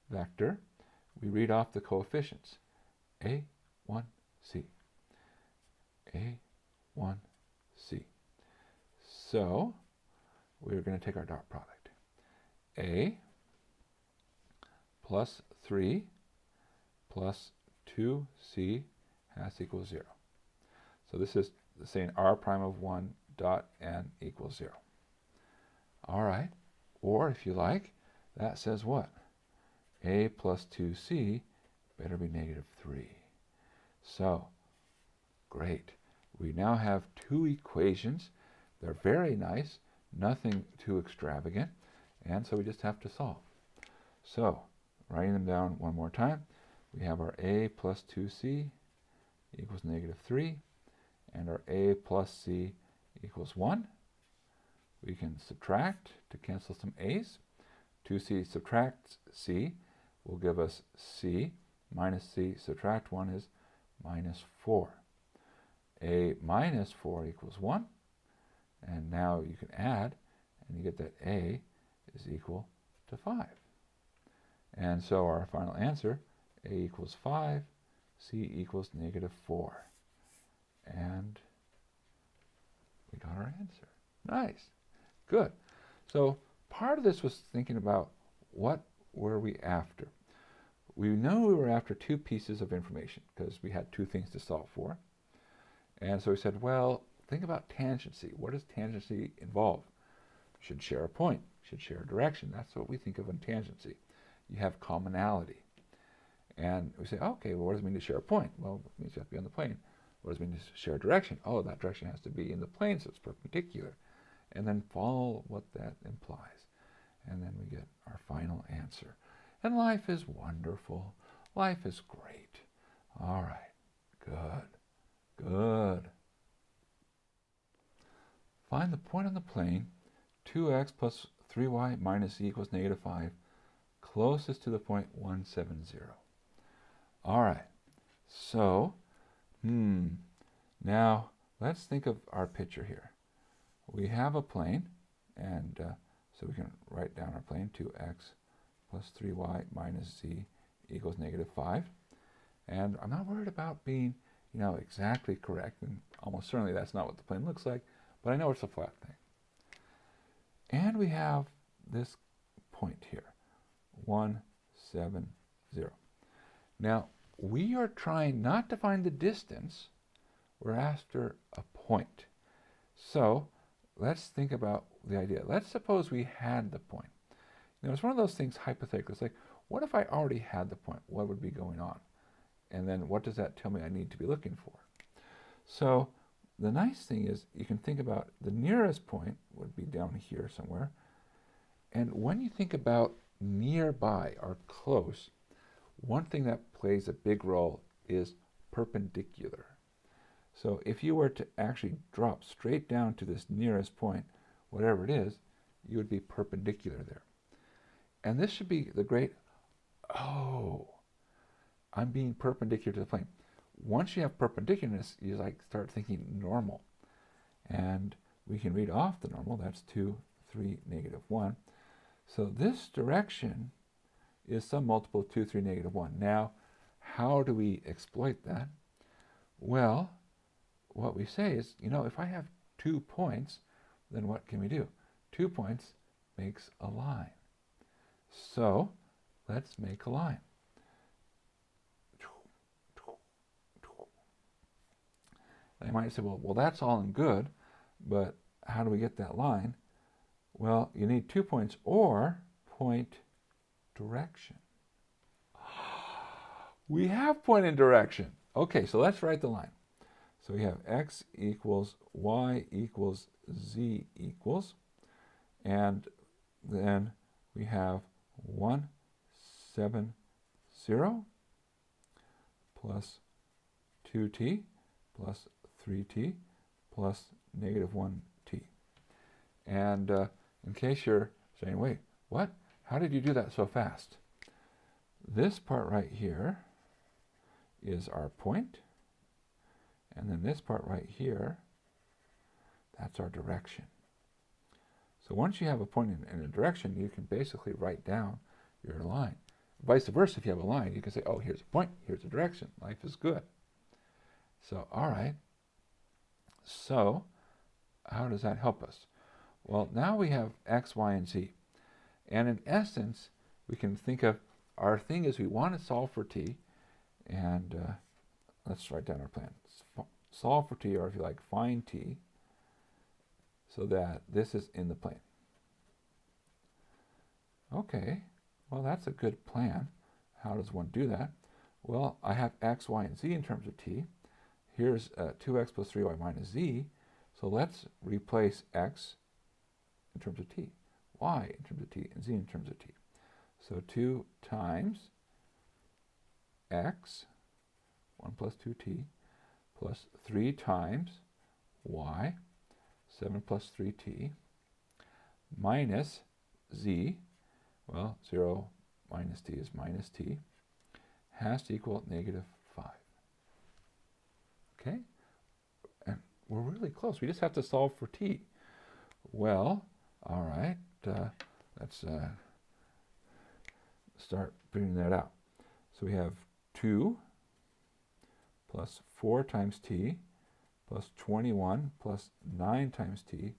vector, we read off the coefficients. A, 1, C. A, 1, C. So we're going to take our dot product. A plus 3 plus 2c has to equal 0. So this is saying r prime of 1 dot n equals 0. All right. Or if you like, that says what? A plus 2c better be negative 3. So, great. We now have two equations. They're very nice, nothing too extravagant, and so we just have to solve. So, writing them down one more time, we have our a plus 2c equals negative 3, and our a plus c equals 1. We can subtract to cancel some a's. 2c subtract c will give us c. Minus c subtract 1 is minus 4. A minus 4 equals 1. And now you can add, and you get that a is equal to 5. And so our final answer, a equals 5, c equals negative 4. And we got our answer. Nice. Good. So part of this was thinking about what were we after. We know we were after two pieces of information because we had two things to solve for. And so we said, well, think about tangency. What does tangency involve? Should share a point, should share a direction. That's what we think of in tangency. You have commonality. And we say, okay, well, what does it mean to share a point? Well, it means you have to be on the plane. What does it mean to share a direction? Oh, that direction has to be in the plane, so it's perpendicular. And then follow what that implies. And then we get our final answer. And life is wonderful. Life is great. All right. Good. Good. Find the point on the plane, 2x plus 3y minus e equals negative 5, closest to the point 170. All right. So, now let's think of our picture here. We have a plane, and so we can write down our plane, 2x plus 3y minus z equals negative 5. And I'm not worried about being, exactly correct, and almost certainly that's not what the plane looks like, but I know it's a flat thing. And we have this point here, 170. Now, we are trying not to find the distance, we're after a point. So, let's think about the idea. Let's suppose we had the point. It's one of those things hypothetically. It's like, what if I already had the point? What would be going on? And then what does that tell me I need to be looking for? So the nice thing is you can think about the nearest point would be down here somewhere. And when you think about nearby or close, one thing that plays a big role is perpendicular. So if you were to actually drop straight down to this nearest point, whatever it is, you would be perpendicular there. And this should be the great, oh, I'm being perpendicular to the plane. Once you have perpendicularness, you start thinking normal. And we can read off the normal. That's 2, 3, negative 1. So this direction is some multiple of 2, 3, negative 1. Now, how do we exploit that? Well, what we say is, if I have 2 points, then what can we do? 2 points makes a line. So let's make a line. They might say, well, that's all and good, but how do we get that line? Well, you need 2 points or point direction. We have point and direction. Okay, so let's write the line. So we have x equals y equals z equals, and then we have 1, 7, 0 plus 2t plus 3t plus negative 1t. And in case you're saying, wait, what? How did you do that so fast? This part right here is our point, and then this part right here, that's our direction. So once you have a point and a direction, you can basically write down your line. Vice versa, if you have a line, you can say, oh, here's a point, here's a direction. Life is good. So, all right. So, how does that help us? Well, now we have x, y, and z. And in essence, we can think of our thing is we want to solve for t, and let's write down our plan. Solve for t, or if you like, find t, so that this is in the plane. Okay, well, that's a good plan. How does one do that? Well, I have x, y, and z in terms of t. Here's 2x plus 3y minus z. So let's replace x in terms of t, y in terms of t, and z in terms of t. So 2 times x, 1 plus 2t, plus 3 times y, 7 plus 3t, minus z, well, 0 minus t is minus t, has to equal negative 5. Okay? And we're really close. We just have to solve for t. Well, all right, let's start figuring that out. So we have 2 plus 4 times t plus 21 plus 9 times t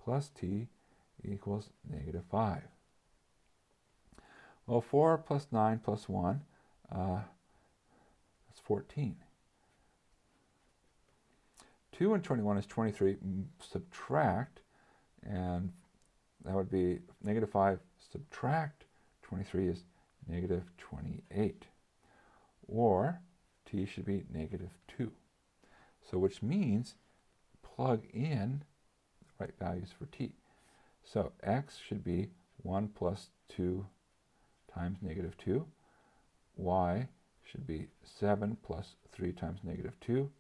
plus t equals negative 5. Well, 4 plus 9 plus 1, that's 14. 2 and 21 is 23. Subtract, and that would be negative 5. Subtract 23 is negative 28. Or t should be negative 2. So which means plug in the right values for t. So x should be 1 plus 2 times negative 2. Y should be 7 plus 3 times negative 2.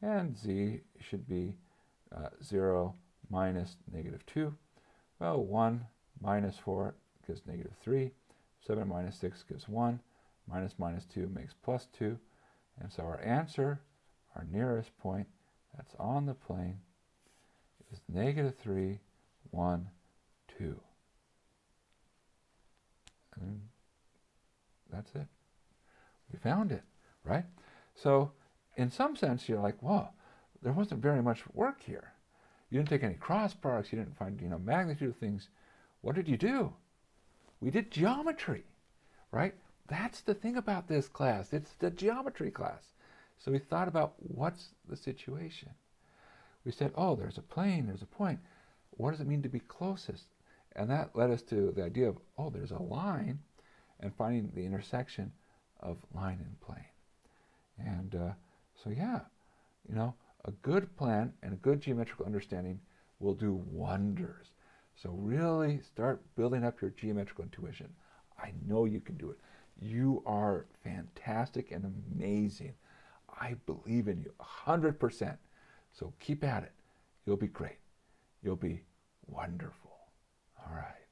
And z should be 0 minus negative 2. Well, 1 minus 4 gives negative 3. 7 minus 6 gives 1. Minus minus 2 makes plus 2. And so our answer, our nearest point that's on the plane, is negative 3, 1, 2. And that's it. We found it, right? So in some sense, you're like, whoa, there wasn't very much work here. You didn't take any cross products. You didn't find, magnitude of things. What did you do? We did geometry, right? That's the thing about this class. It's the geometry class. So we thought about what's the situation. We said, oh, there's a plane, there's a point. What does it mean to be closest? And that led us to the idea of, oh, there's a line, and finding the intersection of line and plane. And so yeah, a good plan and a good geometrical understanding will do wonders. So really start building up your geometrical intuition. I know you can do it. You are fantastic and amazing. I believe in you 100%. So keep at it. You'll be great. You'll be wonderful. All right.